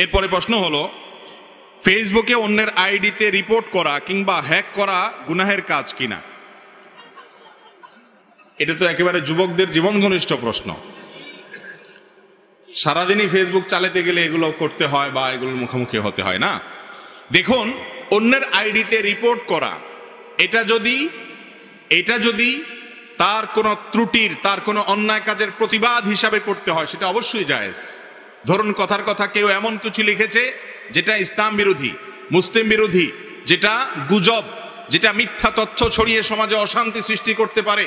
এরপরে প্রশ্ন হলো, ফেসবুকে অন্যের আইডিতে রিপোর্ট করা কিংবা হ্যাক করা গুনাহের কাজ কিনা? এটা তো একেবারে যুবকদের জীবন ঘনিষ্ঠ প্রশ্ন। সারাদিনই ফেসবুক চালাতে গেলে এগুলো করতে হয় বা এগুলোর মুখোমুখি হতে হয় না। দেখুন, অন্যের আইডিতে রিপোর্ট করা এটা যদি তার কোনো ত্রুটির, তার কোনো অন্যায় কাজের প্রতিবাদ হিসাবে করতে হয়, সেটা অবশ্যই জায়েজ। ধরুন, কথার কথা কেউ এমন কিছু লিখেছে যেটা ইসলাম বিরোধী, মুসলিম বিরোধী, যেটা গুজব, যেটা মিথ্যা তথ্য ছড়িয়ে সমাজে অশান্তি সৃষ্টি করতে পারে,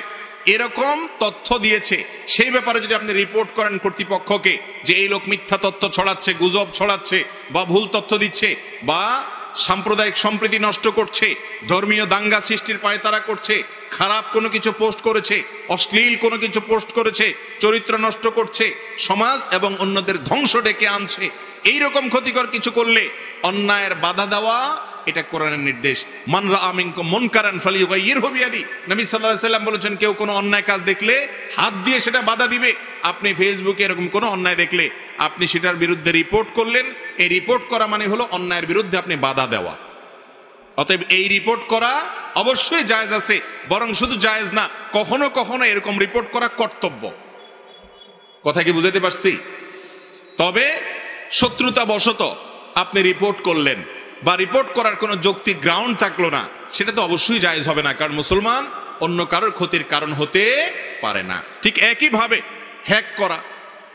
এরকম তথ্য দিয়েছে, সেই ব্যাপারে যদি আপনি রিপোর্ট করেন কর্তৃপক্ষকে যে এই লোক মিথ্যা তথ্য ছড়াচ্ছে, গুজব ছড়াচ্ছে বা ভুল তথ্য দিচ্ছে বা সাম্প্রদায়িক সম্প্রীতি নষ্ট করছে, ধর্মীয় দাঙ্গা সৃষ্টির পায়তারা করছে, খারাপ কোনো কিছু পোস্ট করেছে, অশ্লীল কোনো কিছু পোস্ট করেছে, চরিত্র নষ্ট করছে, সমাজ এবং অন্যদের ধ্বংস ডেকে আনছে, এইরকম ক্ষতিকর কিছু করলে অন্যায়ের বাধা দেওয়া, এটা কোরআনের নির্দেশ। মান রাআ মিনকুম মুনকারান ফালিয়ুগাইয়িরহু বিয়াদি। নবী সাল্লাল্লাহু আলাইহি সাল্লাম বলেছেন, কেউ কোনো অন্যায় কাজ দেখলে হাত দিয়ে সেটা বাধা দিবে। আপনি ফেসবুকে এরকম কোনো অন্যায় দেখলে আপনি সেটার বিরুদ্ধে রিপোর্ট করলেন। এই রিপোর্ট করা মানে হলো অন্যায়ের বিরুদ্ধে আপনি বাধা দেওয়া। অতএব এই রিপোর্ট করা অবশ্যই জায়েজ আছে, বরং শুধু জায়েজ না, কখনো কখনো এরকম রিপোর্ট করা কর্তব্য। কথা কি বুঝাতে পারছি? তবে শত্রুতা বশত আপনি রিপোর্ট করলেন বা রিপোর্ট করার কোনো যৌক্তিক গ্রাউন্ড থাকলো না, সেটা তো অবশ্যই জায়েজ হবে না, কারণ মুসলমান অন্য কারোর ক্ষতির কারণ হতে পারে না। ঠিক একইভাবে হ্যাক করা,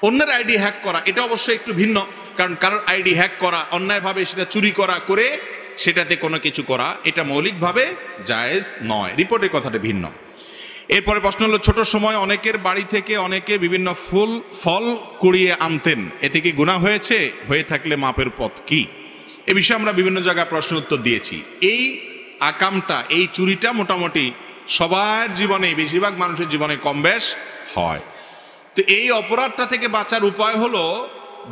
অন্যের আইডি হ্যাক করা, এটা অবশ্যই একটু ভিন্ন, কারণ কারোর আইডি হ্যাক করা, অন্যায়ভাবে সেটা চুরি করে সেটাতে কোনো কিছু করা, এটা মৌলিকভাবে জায়েজ নয়। রিপোর্টের কথাটা ভিন্ন। এরপরে প্রশ্ন হলো, ছোট সময় অনেকের বাড়ি থেকে অনেকে বিভিন্ন ফল কুড়িয়ে আনতেন, এতে কি গুনাহ হয়েছে? হয়ে থাকলে মাপের পথ কি? এ বিষয়ে আমরা বিভিন্ন জায়গায় প্রশ্ন উত্তর দিয়েছি। এই আকামটা, এই চুরিটা মোটামুটি সবার জীবনে, বেশিরভাগ মানুষের জীবনে কম বেশ হয়। তো এই অপরাধটা থেকে বাঁচার উপায় হলো,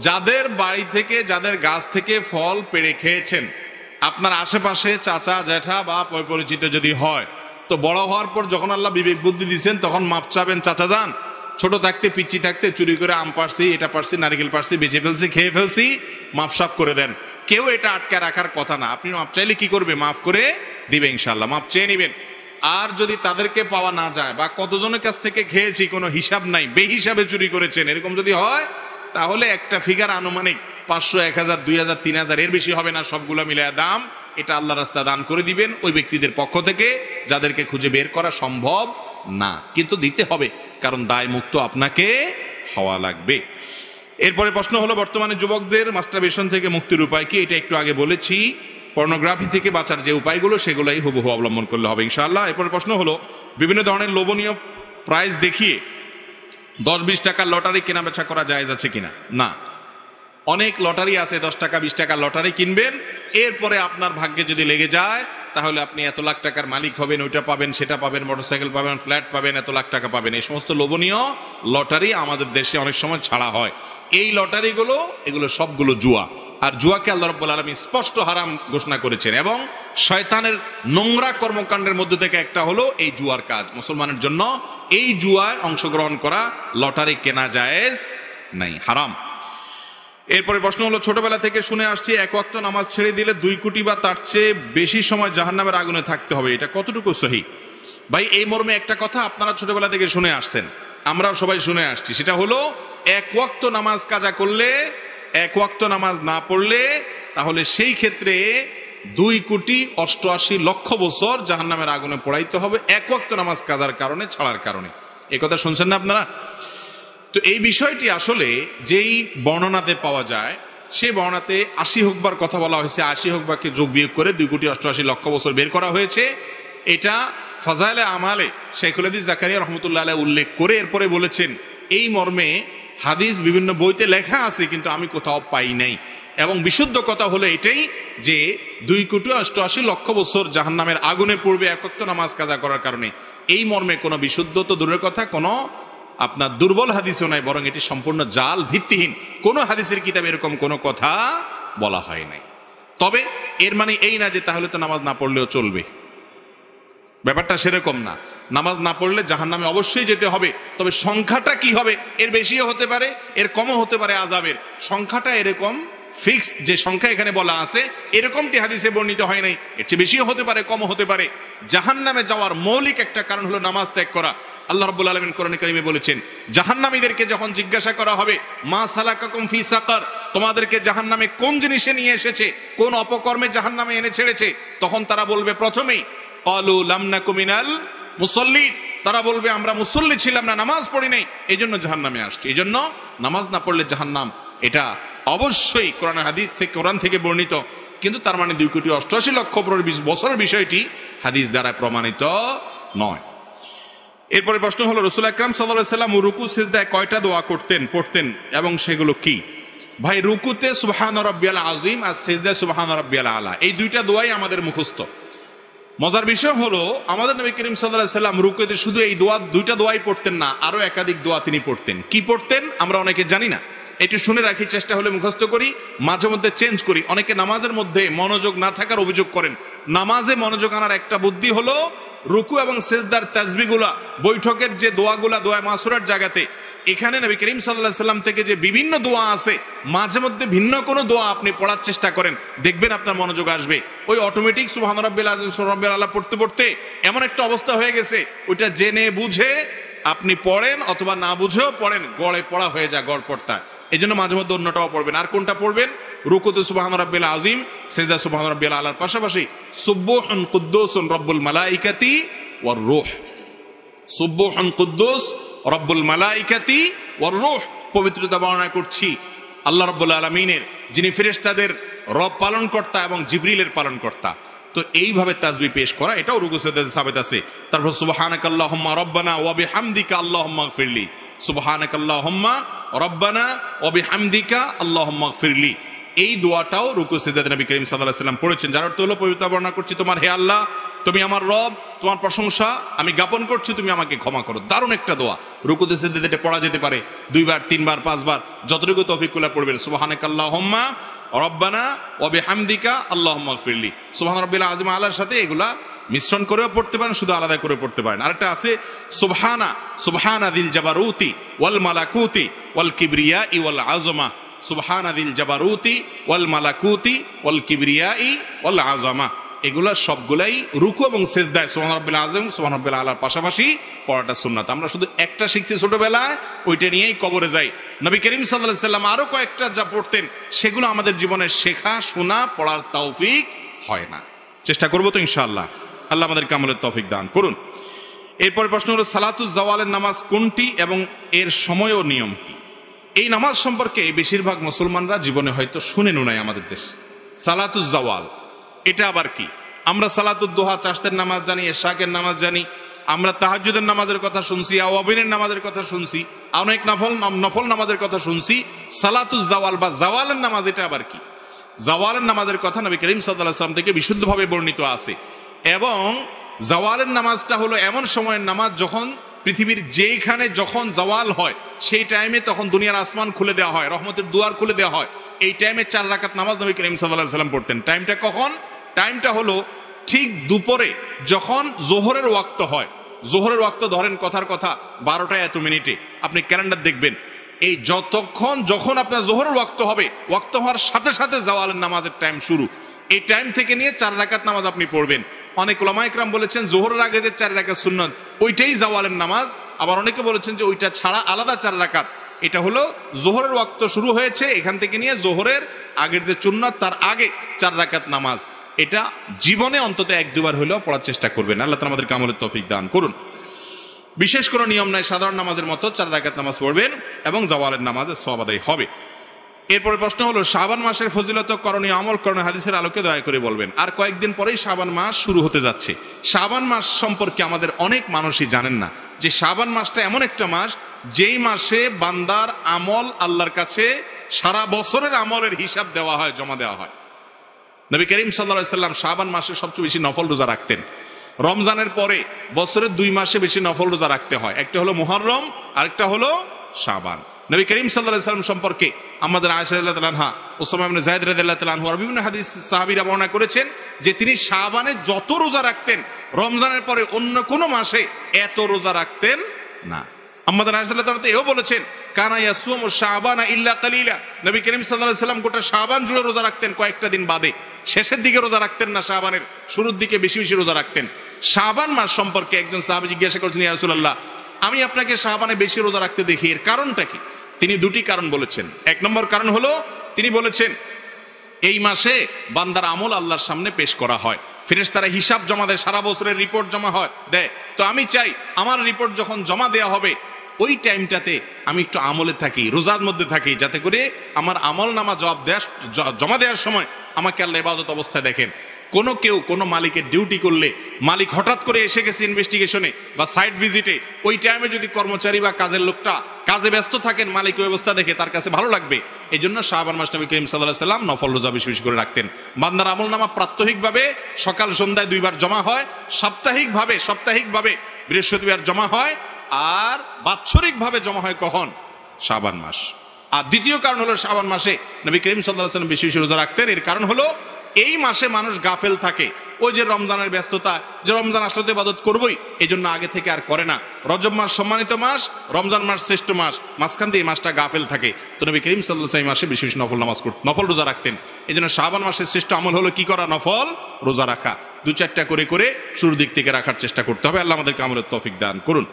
যাদের বাড়ি থেকে, যাদের গাছ থেকে ফল পেড়ে খেয়েছেন, আপনার আশেপাশে চাচা জ্যাঠা বা পরিচিত যদি হয়, তো বড় হওয়ার পর যখন আল্লাহ বিবেক বুদ্ধি দিচ্ছেন, তখন মাপ চাবেন, চাচা যান, ছোট থাকতে পিচ্ছি থাকতে চুরি করে আম পারছি, এটা পারছি, নারিকেল পারছি, বেঁচে ফেলছি, খেয়ে ফেলছি, মাপসাপ করে দেন। কেউ এটা আটকে রাখার কথা না। আপনি মাপ চাইলে কি করবে? মাফ করে দিবে, ইনশাল্লাহ মাপ চেয়ে নিবেন। আর যদি তাদেরকে পাওয়া না যায় বা কতজনের কাছ থেকে খেয়েছি কোনো হিসাব নাই, বেহিসাবে চুরি করেছেন, এরকম যদি হয়, তাহলে একটা ফিগার আনুমানিক 500, 1000, 2000, 3000, এর বেশি হবে না, সবগুলো মিলায় দাম, এটা আল্লাহ রাস্তা দান করে দিবেন ওই ব্যক্তিদের পক্ষ থেকে যাদেরকে খুঁজে বের করা সম্ভব না, কিন্তু দিতে হবে, কারণ দায় মুক্ত আপনাকে হওয়া লাগবে। এরপরে প্রশ্ন হলো, বর্তমানে যুবকদের মাস্টারবেশন থেকে মুক্তির উপায় কি? এটা একটু আগে বলেছি। পর্নোগ্রাফি থেকে বাঁচার যে উপায়গুলো, সেগুলোই হুবহু অবলম্বন করলে হবে ইনশাআল্লাহ। এরপরে প্রশ্ন হলো, বিভিন্ন ধরনের লোভনীয় প্রাইজ দেখিয়ে 10-20 টাকার লটারি কেনা বেচা করা জায়েজ আছে কিনা? না। অনেক লটারি আছে, 10 টাকা 20 টাকার লটারি কিনবেন, এরপরে আপনার ভাগ্যে যদি লেগে যায়, তাহলে আপনি এত লাখ টাকার মালিক হবেন, ওইটা পাবেন, সেটা পাবেন, মোটরসাইকেল পাবেন, ফ্ল্যাট পাবেন, এত লাখ টাকা পাবেন। এই সমস্ত লোভনীয় লটারি আমাদের দেশে অনেক সময় ছাড়া হয়। এই লটারিগুলো, এগুলো সবগুলো জুয়া। আর জুয়াকে আল্লাহ রাব্বুল আলামিন স্পষ্ট হারাম ঘোষণা করেছেন, এবং শয়তানের নোংরা কর্মকাণ্ডের মধ্যে থেকে একটা হলো এই জুয়ার কাজ। মুসলমানের জন্য এই জুয়ায় অংশগ্রহণ করা, লটারি কেনা জায়েজ নাই, হারাম। এরপরে প্রশ্ন হলো, ছোটবেলা থেকে শুনে আসছি এক ওয়াক্ত নামাজ ছেড়ে দিলে 2 কোটি বা তার চেয়ে বেশি সময় জাহান্নামের আগুনে থাকতে হবে, এটা কতটুকু সহি? ভাই, এই মর্মে একটা কথা আপনারা ছোটবেলা থেকে শুনে আসছেন, আমরাও সবাই শুনে আসছি, সেটা হলো, এক ওয়াক্ত নামাজ কাজা করলে, এক ওয়াক্ত নামাজ না পড়লে, তাহলে সেই ক্ষেত্রে 2,88,00,000 বছর জাহান্নামের আগুনে পোড়াইতে হবে, এক ওয়াক্ত নামাজ কাজার কারণে, ছাড়ার কারণে। এই কথা শুনছেন না আপনারা? তো এই বিষয়টি আসলে যেই বর্ণনাতে পাওয়া যায়, সেই বর্ণনাতে 80 হুকবার কথা বলা হয়েছে, 80 হুকবাকে যোগ বিয়োগ করে 2,88,00,000 বছর বের করা হয়েছে। এটা ফাজাইলে আমালে শাইখুল হাদিস জাকারিয়া রহমতুল্লাহ আলাইহি উল্লেখ করে এরপরে বলেছেন, এই মর্মে হাদিস বিভিন্ন বইতে লেখা আছে, কিন্তু আমি কোথাও পাই নাই। এবং বিশুদ্ধ কথা হলো এটাই যে 2,88,00,000 বছর জাহান্নামের আগুনে পড়বে এক ওয়াক্ত নামাজ কাজা করার কারণে। এই মর্মে কোনো বিশুদ্ধ তো দূরের কথা, কোনো আপনার দুর্বল হাদিসও নাই, বরং এটি সম্পূর্ণ জাল, ভিত্তিহীন। কোন হাদিসের কিতাবে এরকম কোনো কথা বলা হয় নাই। তবে এর মানে এই না যে তাহলে তো নামাজ না পড়লেও চলবে, ব্যাপারটা সেরকম না। নামাজ না পড়লে জাহান্নামে অবশ্যই যেতে হবে, তবে সংখ্যাটা কি হবে, এর বেশিও হতে পারে, এর কমও হতে পারে, আযাবের সংখ্যাটা এরকম ফিক্স যে সংখ্যা এখানে বলা আছে এরকমটি হাদিসে বর্ণিত হয় নাই। এর চেয়ে বেশিও হতে পারে, কমও হতে পারে। জাহান্নামে যাওয়ার মৌলিক একটা কারণ হলো নামাজ ত্যাগ করা। আল্লাহ রাব্বুল আলামিন কোরআনে কারিমে বলেছেন, জাহান্নামীদেরকে যখন জিজ্ঞাসা করা হবে, মা সালাকাকুম ফি সাকার, তোমাদেরকে জাহান্নামে কোন জিনিসে নিয়ে এসেছে, কোন অপকর্মে জাহান্নামে এনে ছেড়েছে, তখন তারা বলবে প্রথমেই ক্বালু লাম নাকু মিনাল মুসাল্লিন, তারা বলবে আমরা মুসল্লি ছিলাম না, নামাজ পড়ি নাই, এই জন্য জাহান্নামে আসছি। এই জন্য নামাজ না পড়লে জাহান্নাম, এটা অবশ্যই কোরআন থেকে বর্ণিত, কিন্তু তার মানে 2,88,20,000 বছরের বিষয়টি হাদিস দ্বারা প্রমাণিত নয়। এরপরে প্রশ্ন হলো, রাসূল আকরাম সাল্লাল্লাহু আলাইহি ওয়াসাল্লাম রুকু সিজদায় কয়টা দোয়া পড়তেন এবং সেগুলো কি? ভাই, রুকুতে সুবহান রাব্বিয়াল আযীম আর সিজদায় সুবহান রাব্বিয়াল আলা, এই দুইটা দোয়াই আমাদের মুখস্থ। মজার বিষয় হলো, আমাদের নবী করিম সাল্লাল্লাহু আলাইহি ওয়াসাল্লাম রুকুতে শুধু এই দুইটা দোয়াই পড়তেন না, আরো একাধিক দোয়া তিনি পড়তেন। কি পড়তেন আমরা অনেকে জানি না, একটু শুনে রাখি, চেষ্টা হলে মুখস্থ করি, মাঝে মধ্যে চেঞ্জ করি। অনেকে নামাজের মধ্যে মনোযোগ না থাকার অভিযোগ করেন। নামাজে মনোযোগ আনার একটা বুদ্ধি হলো, রুকু এবং সিজদার তাসবিহগুলা, বৈঠকের যে দোয়াগুলা, দোয়া মাসুরার জায়গাতে, এখানে নবী করিম সাল্লাল্লাহু আলাইহি ওয়াসাল্লাম থেকে যে বিভিন্ন দোয়া আছে, মাঝে মধ্যে ভিন্ন কোনো দোয়া আপনি পড়ার চেষ্টা করেন, দেখবেন আপনার মনোযোগ আসবে। ওই অটোমেটিক সুবহান রাব্বিল আযীম সুবহান রাব্বিল আলা পড়তে পড়তে এমন একটা অবস্থা হয়ে গেছে, ওইটা জেনে বুঝে আপনি পড়েন অথবা না বুঝেও পড়েন, গড়ে পড়া হয়ে যায়, গড় পড়তা। এই জন্য মাঝে মধ্যে অন্যটাও পড়বেন। আর কোনটা পড়বেন? রুকুতে সুবহান রাব্বিল আযীম, সিজদা সুবহান রাব্বিল আলার পাশাপাশি সুবহুন কুদ্দুসুন রব্বুল মালাইকাতি ওয়ার রূহ, সুবহুন কুদ্দুস রব্বুল মালাইকাতি ওয়ার রূহ, পবিত্রতা বর্ণনা করছি আল্লাহ রাব্বুল আলামিনের, যিনি ফেরেশতাদের রব পালন কর্তা এবং জিবরিলের পালন কর্তা। তো এইভাবে তাসবিহ পেশ করা, এটাও রুকু সিজদাতে সাবিত আছে। তারপর সুবহানাকাল্লাহুম্মা রাব্বানা ওয়া বিহামদিকা আল্লাহুম্মা গফিরলি, সুবহানাকাল্লাহুম্মা রাব্বানা ওয়া বিহামদিকা আল্লাহুম্মা গফিরলি, এই দোয়াটাও রুকু সিজদাতে নবী করিম সাল্লাল্লাহু আলাইহি ওয়াসাল্লাম পড়েছেন। যার অর্থ হলো, পবিত্রতা বর্ণনা করছি তোমার, হে আল্লাহ তুমি আমার রব, তোমার প্রশংসা আমি জ্ঞাপন করছি, তুমি আমাকে ক্ষমা করো। দারুণ একটা দোয়া, রুকুতে সিজদাতে পড়া যেতে পারে 2 বার 3 বার 5 বার, যতটুকু তৌফিক কুলা পড়বেন। সুবহানাকাল্লাহুম্মা রাব্বানা ওয়া বিহামদিকা আল্লাহুম্মা গফিরলি, সুবহান রাব্বিল আযীম আলার সাথে এগুলা মিশ্রণ করেও পড়তে পারেন, শুধু আলাদা করে পড়তে পারেন। আরেকটা আছে সুবহানা দিল জাবারুতি ওয়াল মালাকুতি ওয়াল কিবরিয়াই ওয়াল আযমা, সুবহানা দিল জাবারুতি ওয়াল মালাকুতি ওয়াল কিবরিয়াই ওয়াল আযমা, এগুলা সবগুলাই রুকু এবং সিজদায় সুবহান রাব্বিল আযীম সুবহান রাব্বিল আলার পাশাপাশি পড়াটা সুন্নাত। আমরা শুধু একটা শিখছি ছোটবেলায়, ওইটা নিয়েই কবরে যাই। নবী করিম সাল্লাল্লাহু আলাইহি ওয়াসাল্লাম আরো কয়েকটা যা পড়তেন, সেগুলো আমাদের জীবনে শেখা, শোনা, পড়ার তৌফিক হয় না। চেষ্টা করবো তো ইনশাআল্লাহ, আল্লাহ আমাদেরকে আমলের তৌফিক দান করুন। এরপর প্রশ্ন হলো, সালাতুজ জাওয়ালের নামাজ কোনটি এবং এর সময় ও নিয়ম কি? এই নামাজ সম্পর্কে বেশিরভাগ মুসলমানরা জীবনে হয়তো শুনেন নাই আমাদের দেশে। সালাতুজ জাওয়াল এটা আবার কি? আমরা সালাতুদ দুহা, চাষতের নামাজ জানি, এশাকের নামাজ জানি, আমরা তাহাজ্জুদের নামাজের কথা শুনছি, আওয়াবিনের নামাজের কথা শুনছি, অনেক নফল নামাজের কথা শুনছি। সালাতুজ জাওয়াল বা জাওয়ালের নামাজ এটা আবার কি? জাওয়ালের নামাজের কথা নবী করিম সাল্লাল্লাহু আলাইহি ওয়াসাল্লাম থেকে বিশুদ্ধভাবে বর্ণিত আছে। এবং জাওয়ালের নামাজটা হলো এমন সময়ের নামাজ, যখন পৃথিবীর যেখানে যখন জাওয়াল হয় সেই টাইমে তখন দুনিয়ার আসমান খুলে দেওয়া হয়, রহমতের দুয়ার খুলে দেওয়া হয়। এই টাইমে 4 রাকাত নামাজ নবী করিম সাল্লাল্লাহু আলাইহি ওয়াসাল্লাম পড়তেন। টাইমটা কখন? টাইমটা হলো ঠিক দুপুরে, যখন জোহরের ওয়াক্ত হয়। জোহরের ওয়াক্ত ধরেন কথার কথা 12টা এত মিনিটে, আপনি ক্যালেন্ডার দেখবেন, এই যখন আপনার জোহরের ওয়াক্ত হবে, ওয়াক্ত হওয়ার সাথে সাথে জাওয়ালের নামাজের টাইম শুরু। এই টাইম থেকে নিয়ে 4 রাকাত নামাজ আপনি পড়বেন। অনেক উলামা ইকরাম বলেছেন জোহরের আগে যে 4 রাকাত সুন্নাত, ওইটাই জাওয়ালের নামাজ। আবার অনেকে বলেছেন যে ওইটা ছাড়া আলাদা 4 রাকাত। এটা হলো জোহরের ওয়াক্ত শুরু হয়েছে, এখান থেকে নিয়ে জোহরের আগের যে সুন্নাত তার আগে 4 রাকাত নামাজ। এটা জীবনে অন্তত 1-2 বার হলেও পড়ার চেষ্টা করবেন। আল্লাহ তাআলা আমাদেরকে আমলের তৌফিক দান করুন। বিশেষ কোনো নিয়ম নাই, সাধারণ নামাজের মতো 4 রাকাত নামাজ পড়বেন এবং জাওয়ালের নামাজের সওয়াব আদায় হবে। এরপরে প্রশ্ন হলো, শাবান মাসের ফজিলত, করণীয় আমল, করণীয় হাদিসের আলোকে দয়া করে বলবেন। আর কয়েকদিন পরেই শাবান মাস শুরু হতে যাচ্ছে। শাবান মাস সম্পর্কে আমাদের অনেক মানুষই জানেন না যে শাবান মাসটা এমন একটা মাস, যেই মাসে বান্দার আমল আল্লাহর কাছে সারা বছরের আমলের হিসাব দেওয়া হয়, জমা দেওয়া হয়। নবী করিম সাল্লাল্লাহু আলাইহি ওয়াসাল্লাম শাবান মাসে সবচেয়ে বেশি নফল রোজা রাখতেন। রমজানের পরে বছরের 2 মাসে বেশি নফল রোজা রাখতে হয়, একটা হলো মুহররম, আরেকটা হলো শাবান। নবী করিম সাল্লাল্লাহু আলাইহি ওয়াসাল্লাম সম্পর্কে আমাদের আয়েশা রাদিয়াল্লাহু আনহা, উসামা ইবনে যায়েদ রাদিয়াল্লাহু তাআলা আনহু আর বিভিন্ন হাদিস সাহাবীরা বর্ণনা করেছেন যে তিনি শাবানে যত রোজা রাখতেন, রমজানের পরে অন্য কোনো মাসে এত রোজা রাখতেন না। আমাদের রাসূলুল্লাহ এও বলেছেন কানা ইয়াসুমু শাবানা ইল্লা কালিলা, নবী করিম সাল্লাল্লাহু আলাইহি ওয়াসাল্লাম গোটা শাবান জুড়ে রোজা রাখতেন, কয়েকটা দিন বাদে শেষের দিকে রোজা রাখতেন না, শাবানের শুরুর দিকে বেশি বেশি রোজা রাখতেন। শাবান মাস সম্পর্কে একজন সাহাবী জিজ্ঞাসা করেছেন, ইয়া রাসূলুল্লাহ আমি আপনাকে শাবানে বেশি রোজা রাখতে দেখি, এর কারণটা কি? তিনি দুটি কারণ বলেছেন। এক নম্বর কারণ হলো তিনি বলেছেন এই মাসে বান্দার আমল আল্লাহর সামনে পেশ করা হয়, ফেরেশতারা হিসাব জমা দেয়, সারা বছরের রিপোর্ট জমা দেয়। তো আমি চাই আমার রিপোর্ট যখন জমা দেওয়া হবে ওই টাইমটাতে আমি একটু আমলে থাকি, রোজার মধ্যে থাকি, যাতে করে আমার আমল নামা জমা দেওয়ার সময় আমাকে আল্লাহ ইবাদত অবস্থায় দেখেন। কোনো মালিকের ডিউটি করলে মালিক হঠাৎ করে এসে গেছে ইনভেস্টিগেশনে বা সাইট ভিজিটে, ওই টাইমে যদি কর্মচারী বা কাজের লোকটা কাজে ব্যস্ত থাকেন, মালিক ওই অবস্থা দেখে তার কাছে ভালো লাগবে। এই জন্য শাবান মাস নবী করিম সাল্লাল্লাহু আলাইহি ওয়াসাল্লাম নফল রোজা বেশি বেশি করে রাখতেন। বান্দার আমল নামা প্রাত্যহিকভাবে সকাল সন্ধ্যায় 2 বার জমা হয়, সাপ্তাহিকভাবে বৃহস্পতিবার জমা হয়, আর বাৎসরিকভাবে জমা হয় কখন? শাবান মাস। আর দ্বিতীয় কারণ হলো শাবান মাসে নবী করিম সাল্লাল্লাহু আলাইহি ওয়াসাল্লাম বেশি বেশি রোজা রাখতেন। এর কারণ হলো এই মাসে মানুষ গাফেল থাকে, ওই যে রমজানের ব্যস্ততা, যে রমজান আসলে তো ইবাদত করবই, এই জন্য আগে থেকে আর করে না। রজব মাস সম্মানিত মাস, রমজান মাস শ্রেষ্ঠ মাস, মাঝখান দিয়ে এই মাসটা গাফেল থাকে। তো নবী করিম সাল্লাল্লাহু আলাইহি ওয়াসাল্লাম মাসে বেশি বেশি নফল রোজা রাখতেন। এই জন্য শাবান মাসের শ্রেষ্ঠ আমল হলো কি করা? নফল রোজা রাখা। 2-4টা করে শুরুর দিক থেকে রাখার চেষ্টা করতে হবে। আল্লাহ আমাদেরকে আমলের তৌফিক দান করুন।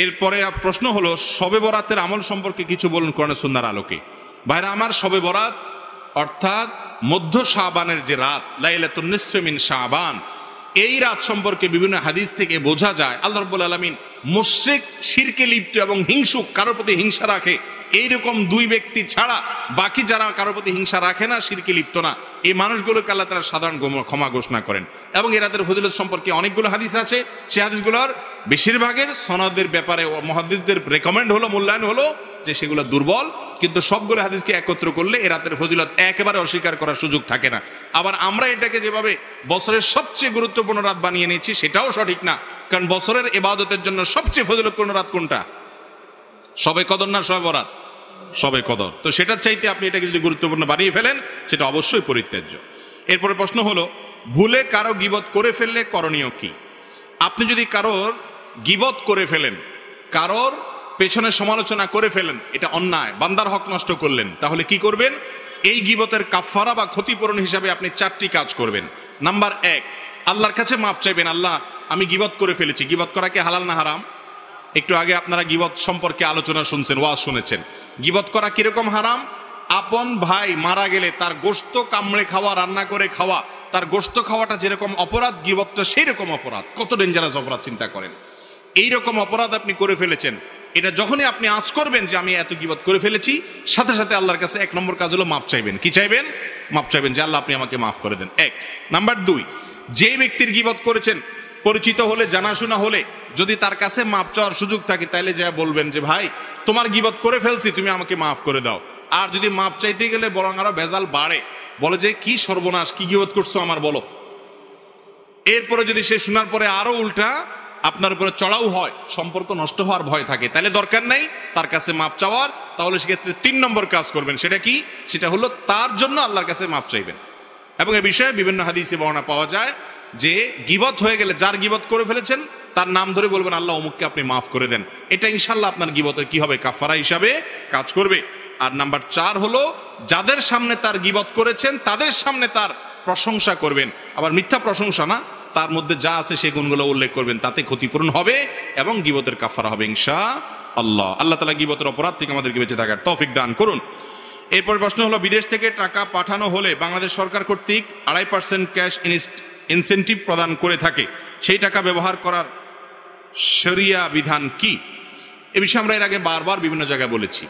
এরপরে প্রশ্ন হলো শবে বরাতের আমল সম্পর্কে কিছু বলুন কোরআন সুন্নাহর আলোকে। ভাইরা আমার, শবে বরাত অর্থাৎ মধ্য শাবানের যে রাত, লাইলাতুন নিসফে মিন শাবান, এই রাত সম্পর্কে বিভিন্ন হাদিস থেকে বোঝা যায় আল্লাহ রাব্বুল আলামিন মুশরিক, শিরকে লিপ্ত এবং হিংসুক, কারোর প্রতি হিংসা রাখে, এইরকম 2 ব্যক্তি ছাড়া বাকি যারা কারোর প্রতি হিংসা রাখে না, শিরকে লিপ্ত না, এই মানুষগুলোকে আল্লাহ তাআলা সাধারণ ক্ষমা ঘোষণা করেন। এবং এই রাতের ফজিলত সম্পর্কে অনেকগুলো হাদিস আছে, সেই হাদিসগুলোর বেশিরভাগের সনদের ব্যাপারে মুহাদ্দিসদের রেকমেন্ড হলো, মূল্যায়ন হলো যে সেগুলো দুর্বল, কিন্তু সবগুলো হাদিসকে একত্র করলে এই রাতের ফজিলত একেবারে অস্বীকার করার সুযোগ থাকে না। আবার আমরা এটাকে যেভাবে বছরের সবচেয়ে গুরুত্বপূর্ণ রাত বানিয়ে নিচ্ছি সেটাও সঠিক না, কারণ বছরের ইবাদতের জন্য সবচেয়ে ফজিলতপূর্ণ রাত কোনটা? শবে কদর না শবে বরাত? শবে কদর। তো সেটার চাইতে আপনি এটাকে যদি গুরুত্বপূর্ণ বানিয়ে ফেলেন সেটা অবশ্যই পরিত্যাজ্য। এরপরে প্রশ্ন হলো ভুলে কারো গীবত করে ফেললে করণীয় কি? আপনি যদি কারোর গীবত করে ফেলেন, কারোর পেছনে সমালোচনা করে ফেলেন, এটা অন্যায়, বান্দার হক নষ্ট করলেন, তাহলে কি করবেন? এই গীবতের কাফারা বা ক্ষতিপূরণ হিসাবে আপনি 4টি কাজ করবেন। নাম্বার 1, আল্লাহর কাছে মাপ চাইবেন। আল্লাহ, আমি গীবত করে ফেলেছি। গীবত করা কি হালাল না হারাম? একটু আগে আপনারা গীবত সম্পর্কে আলোচনা শুনছেন, ওয়াজ শুনেছেন। গীবত করা কিরকম হারাম? আপন ভাই মারা গেলে তার গোশত কামড়ে খাওয়া, রান্না করে খাওয়া, তার গোশত খাওয়াটা যেরকম অপরাধ, গীবতটা সেই রকম অপরাধ। কত ডেঞ্জারাস অপরাধ চিন্তা করেন। এইরকম অপরাধ আপনি করে ফেলেছেন, এটা যখনই আপনি আঁচ করবেন যে আমি এত গীবত করে ফেলেছি, সাথে সাথে আল্লাহর কাছে 1 নম্বর কাজ হলো মাপ চাইবেন। কি চাইবেন? মাপ চাইবেন যে আল্লাহ আপনি আমাকে মাফ করে দেন। 1 নাম্বার 2, যে ব্যক্তির গীবত করেছেন পরিচিত হলে, জানাশোনা হলে, যদি তার কাছে মাপ চাওয়ার সুযোগ থাকে তাহলে যা বলবেন যে ভাই তোমার গীবত করে ফেলছি, তুমি আমাকে মাফ করে দাও। আর যদি মাপ চাইতে গেলে বরং আরো ভেজাল বাড়ে, বলে যে কি সর্বনাশ, কি গীবত করছো আমার বলো। এরপরে যদি সে শোনার পরে আরো উল্টা আপনার উপরে চড়াও হয়, সম্পর্ক নষ্ট হওয়ার ভয় থাকে, তাহলে দরকার নাই তার কাছে মাপ চাওয়ার। তাহলে সেক্ষেত্রে 3 নম্বর কাজ করবেন। সেটা কি? সেটা হলো তার জন্য আল্লাহর কাছে মাপ চাইবেন। এবং এ বিষয়ে বিভিন্ন হাদিসে বর্ণনা পাওয়া যায় যে গীবত হয়ে গেলে, যার গীবত করে ফেলেছেন তার নাম ধরে বলবেন আল্লাহ অমুককে আপনি মাফ করে দেন। এটা ইনশাল্লাহ আপনার গীবতের কি হবে? কাফারা হিসাবে কাজ করবে। আর নাম্বার 4 হলো যাদের সামনে তার গীবত করেছেন তাদের সামনে তার প্রশংসা করবেন। আবার মিথ্যা প্রশংসা না, তার মধ্যে যা আছে সেই গুণগুলো উল্লেখ করবেন, তাতে ক্ষতিপূরণ হবে এবং গীবতের কাফারা হবে ইনশাআল্লাহ। আল্লাহ তাআলা গীবতের অপরাধ থেকে আমাদেরকে বেঁচে থাকার তৌফিক দান করুন। এরপর প্রশ্ন হলো বিদেশ থেকে টাকা পাঠানো হলে বাংলাদেশ সরকার কর্তৃক 2.5% ক্যাশ ইনসেন্টিভ প্রদান করে থাকে, সেই টাকা ব্যবহার করার শরিয়া বিধান কি? এ বিষয়ে আমরা এর আগে বারবার বিভিন্ন জায়গায় বলেছি।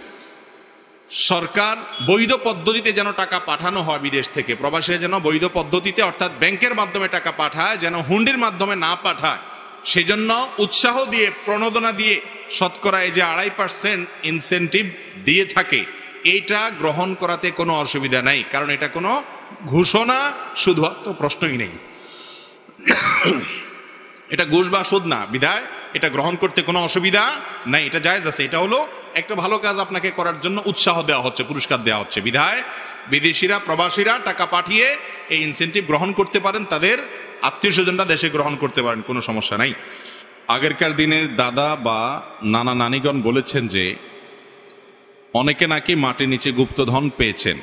সরকার বৈধ পদ্ধতিতে যেন টাকা পাঠানো হয় বিদেশ থেকে, প্রবাসীরা যেন বৈধ পদ্ধতিতে অর্থাৎ ব্যাংকের মাধ্যমে টাকা পাঠায়, যেন হুন্ডির মাধ্যমে না পাঠায়, সেজন্য উৎসাহ দিয়ে, প্রণোদনা দিয়ে শতকরা এই যে 2.5% ইনসেন্টিভ দিয়ে থাকে, এইটা গ্রহণ করাতে কোনো অসুবিধা নাই, কারণ এটা কোনো ঘোষণা, শুধু প্রশ্নই নেই, এটা ঘুষ বা সুদ না, বিধায় এটা গ্রহণ করতে কোনো অসুবিধা নাই, এটা জায়েজ আছে। এটা হলো একটা ভালো কাজ আপনাকে করার জন্য উৎসাহ দেওয়া হচ্ছে, পুরস্কার দেওয়া হচ্ছে, বিধায় বিদেশিরা, প্রবাসীরা টাকা পাঠিয়ে এই ইনসেন্টিভ গ্রহণ করতে পারেন, তাদের আত্মীয় স্বজনরা দেশে গ্রহণ করতে পারেন, কোনো সমস্যা নাই। আগেরকার দিনের দাদা বা নানা নানিগণ বলেছেন যে অনেকে নাকি মাটির নিচে গুপ্তধন পেয়েছেন।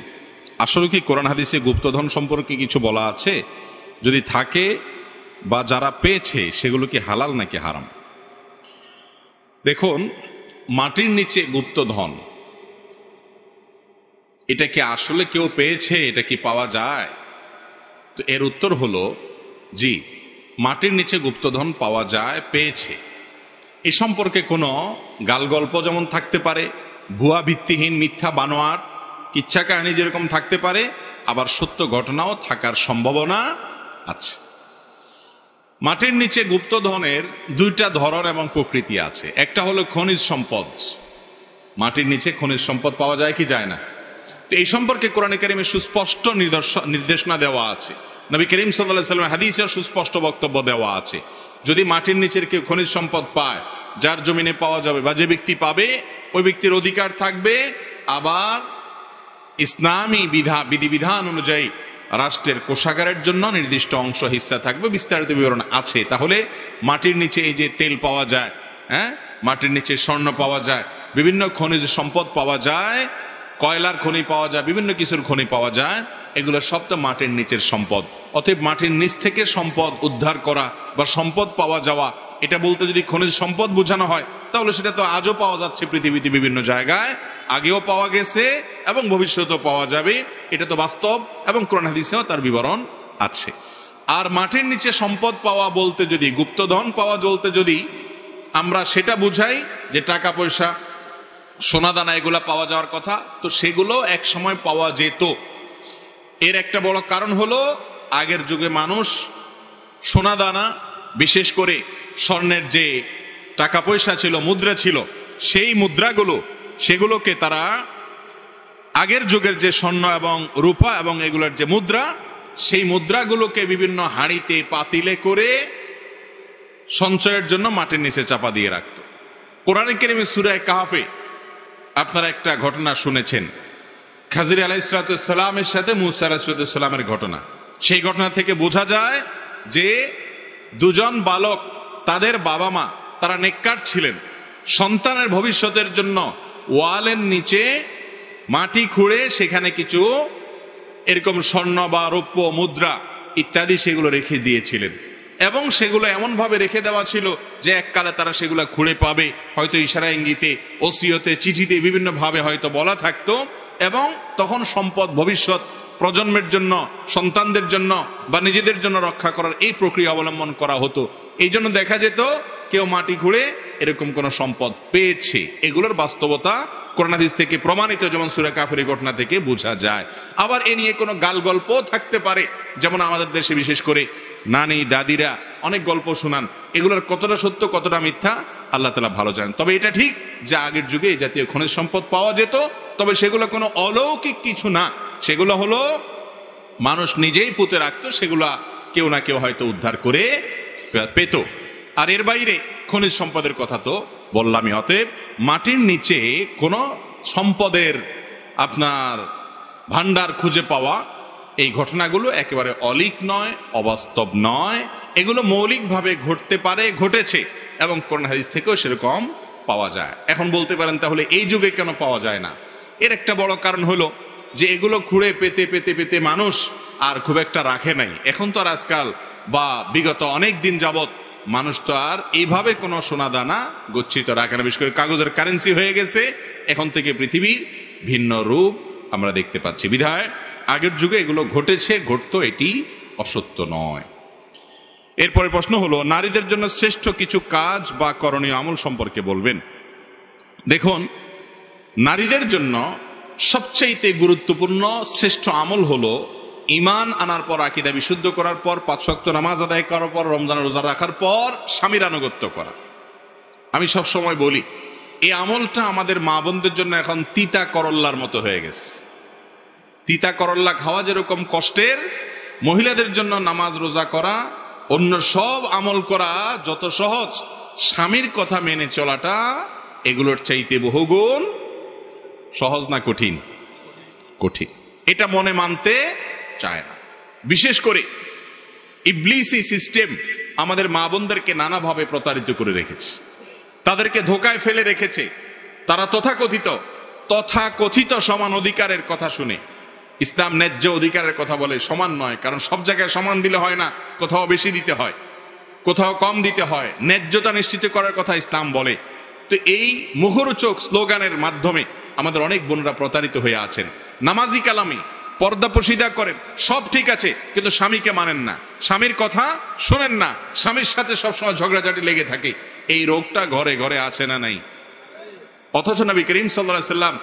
আসলে কি কোরআন হাদিসে গুপ্তধন সম্পর্কে কিছু বলা আছে? যদি থাকে বা যারা পেয়েছে সেগুলো কি হালাল নাকি হারাম? দেখুন, মাটির নিচে গুপ্তধন এটা কি আসলে কেউ পেয়েছে? এটা কি পাওয়া যায়? তো এর উত্তর হলো জি, মাটির নিচে গুপ্তধন পাওয়া যায়, পেয়েছে। এ সম্পর্কে কোনো গালগল্প যেমন থাকতে পারে, ভুয়া ভিত্তিহীন মিথ্যা বানোয়াট কিচ্ছা কাহিনী যেরকম থাকতে পারে, আবার সত্য ঘটনাও থাকার সম্ভাবনা আছে। মাটির নিচে গুপ্তধনের দুইটা ধরন এবং প্রকৃতি আছে। একটা হলো খনিজ সম্পদ। মাটির নিচে খনিজ সম্পদ পাওয়া যায় কি যায় না? তো এই সম্পর্কে কোরআনে কারিমে সুস্পষ্ট নির্দেশনা দেওয়া আছে। নবী করিম সাল্লাল্লাহু আলাইহি ওয়াসাল্লামের হাদিসের সুস্পষ্ট বক্তব্য দেওয়া আছে। যদি মাটির নিচের কেউ খনিজ সম্পদ পায়, যার জমিনে পাওয়া যাবে বা যে ব্যক্তি পাবে ওই ব্যক্তির অধিকার থাকবে। আবার ইসলামী বিধিবিধান অনুযায়ী রাষ্ট্রের কোষাগারের জন্য নির্দিষ্ট অংশ হিস্সা থাকবে, বিস্তারিত বিবরণ আছে। তাহলে মাটির নিচে এই যে তেল পাওয়া যায়, মাটির নিচে স্বর্ণ পাওয়া যায়, বিভিন্ন খনিজ সম্পদ পাওয়া যায়, কয়লার খনি পাওয়া যায়, বিভিন্ন কিছুর খনি পাওয়া যায়, এগুলো সব তো মাটির নিচের সম্পদ। অতএব মাটির নিচ থেকে সম্পদ উদ্ধার করা বা সম্পদ পাওয়া যাওয়া, এটা বলতে যদি খনিজ সম্পদ বোঝানো হয় তাহলে সেটা তো আজও পাওয়া যাচ্ছে পৃথিবীতে বিভিন্ন জায়গায়, আগেও পাওয়া গেছে এবং ভবিষ্যতেও পাওয়া যাবে। এটা তো বাস্তব এবং কোরআন হাদিসেও তার বিবরণ আছে। আর মাটির নিচে সম্পদ পাওয়া বলতে যদি, গুপ্তধন পাওয়া বলতে যদি আমরা সেটা বুঝাই যে টাকা পয়সা সোনাদানা এগুলা পাওয়া যাওয়ার কথা, তো সেগুলো এক সময় পাওয়া যেত। এর একটা বড় কারণ হলো আগের যুগে মানুষ সোনাদানা, বিশেষ করে স্বর্ণের যে টাকা পয়সা ছিল, মুদ্রা ছিল, সেই মুদ্রাগুলো সেগুলোকে তারা আগের যুগের যে স্বর্ণ এবং রূপা এবং এগুলোর যে মুদ্রা, সেই মুদ্রাগুলোকে বিভিন্ন হাঁড়িতে পাতিলে করে সঞ্চয়ের জন্য মাটির নিচে চাপা দিয়ে রাখত। কোরআনে কারিমে সূরা কাহফে আপনারা একটা ঘটনা শুনেছেন, খাজির আলাইহিসসালামের সাথে মূসা আলাইহিসসালামের ঘটনা। সেই ঘটনা থেকে বোঝা যায় যে দুজন বালক, তাদের বাবা মা তারা নেককার ছিলেন। সন্তানের ভবিষ্যতের জন্য ওয়ালের নিচে মাটি খুঁড়ে সেখানে কিছু এরকম স্বর্ণ বা রৌপ্য মুদ্রা ইত্যাদি সেগুলো রেখে দিয়েছিলেন। এবং সেগুলো এমনভাবে রেখে দেওয়া ছিল যে এককালে তারা সেগুলো খুঁড়ে পাবে, হয়তো ইশারা ইঙ্গিতে, ওসিয়তে, চিঠিতে বিভিন্নভাবে হয়তো বলা থাকতো। এবং তখন সম্পদ ভবিষ্যৎ প্রজন্মের জন্য, সন্তানদের জন্য বা নিজেদের জন্য রক্ষা করার এই প্রক্রিয়া অবলম্বন করা হতো। এই জন্য দেখা যেত কেউ মাটি খুঁড়ে এরকম কোন সম্পদ পেয়েছে। এগুলোর বাস্তবতা কোরআন হাদিস থেকে প্রমাণিত, যেমন সূরা কাফের ঘটনা থেকে বোঝা যায়। আবার এ নিয়ে কোনো গাল গল্প থাকতে পারে, যেমন আমাদের দেশে বিশেষ করে নানি দাদিরা অনেক গল্প শোনান। এগুলোর কতটা সত্য কতটা মিথ্যা আল্লাহ তাআলা ভালো জানেন। তবে এটা ঠিক যে আগের যুগে এই জাতীয় খনিজ সম্পদ পাওয়া যেত, তবে সেগুলো কোনো অলৌকিক কিছু না, সেগুলো হলো মানুষ নিজেই পুঁতে রাখতো, সেগুলা কেউ না কেউ হয়তো উদ্ধার করে পেত। আর এর বাইরে খনিজ সম্পদের কথা তো বললামই। অতএব মাটির নিচে কোনো সম্পদের আপনার ভান্ডার খুঁজে পাওয়া, এই ঘটনাগুলো একেবারে অলিক নয়, অবাস্তব নয়। এগুলো মৌলিকভাবে ঘটতে পারে, ঘটেছে, এবং কোরআন হাদিস থেকেও সেরকম পাওয়া যায়। এখন বলতে পারেন তাহলে এই যুগে কেন পাওয়া যায় না? এর একটা বড় কারণ হলো যে এগুলো খুঁড়ে পেতে পেতে পেতে মানুষ আর খুব একটা রাখে নাই। এখন তো আর আজকাল বা বিগত অনেক দিন যাবত মানুষ তো আর এইভাবে কোনো সোনা দানা গচ্ছিত রাখে না। বিশেষ করে কাগজের কারেন্সি হয়ে গেছে, এখন থেকে পৃথিবীর ভিন্ন রূপ আমরা দেখতে পাচ্ছি। বিধায় আগের যুগে এগুলো ঘটেছে, ঘটতো, এটি অসত্য নয়। এরপরে প্রশ্ন হলো, নারীদের জন্য শ্রেষ্ঠ কিছু কাজ বা করণীয় আমল সম্পর্কে বলবেন। দেখুন, নারীদের জন্য সবচাইতে গুরুত্বপূর্ণ শ্রেষ্ঠ আমল হলো ঈমান আনার পর, আকীদা বিশুদ্ধ করার পর, 5 ওয়াক্ত নামাজ আদায় করার পর, রমজানের রোজা রাখার পর স্বামীর আনুগত্য করা। আমি সব সময় বলি এই আমলটা আমাদের মা বোনদের জন্য এখন তিতা করল্লার মতো হয়ে গেছে। তিতা করল্লা খাওয়া যেরকম কষ্টের, মহিলাদের জন্য নামাজ রোজা করা, অন্য সব আমল করা যত সহজ, স্বামীর কথা মেনে চলাটা এগুলোর চাইতে বহুগুণ সহজ। না কঠিন? কঠিন। এটা মনে মানতে চায় না। বিশেষ করে ইবলিসি সিস্টেম আমাদের মা বোনদেরকে নানাভাবে প্রতারিত করে রেখেছে, তাদেরকে ধোকায় ফেলে রেখেছে। তারা তথাকথিত সমান অধিকারের কথা শুনে, ইসলাম ন্যায্য অধিকারের কথা বলে, সমান নয়, কারণ সব জায়গায় সমান দিলে হয় না, কোথাও বেশি দিতে হয়, কোথাও কম দিতে হয়। ন্যায্যতা নিশ্চিত করার কথা ইসলাম বলে। তো এই মুখরোচক স্লোগানের মাধ্যমে আমাদের অনেক বোনরা প্রতারিত হয়ে আছেন। নামাজি কালামি, পর্দা পশিদা করেন, সব ঠিক আছে, কিন্তু স্বামীকে মানেন না, স্বামীর কথা শোনেন না, স্বামীর সাথে সবসময় ঝগড়াঝাটি লেগে থাকে। এই রোগটা ঘরে ঘরে আছে না নাই? অথচ নবী করিম সাল্লাল্লাহু আলাইহি সাল্লাম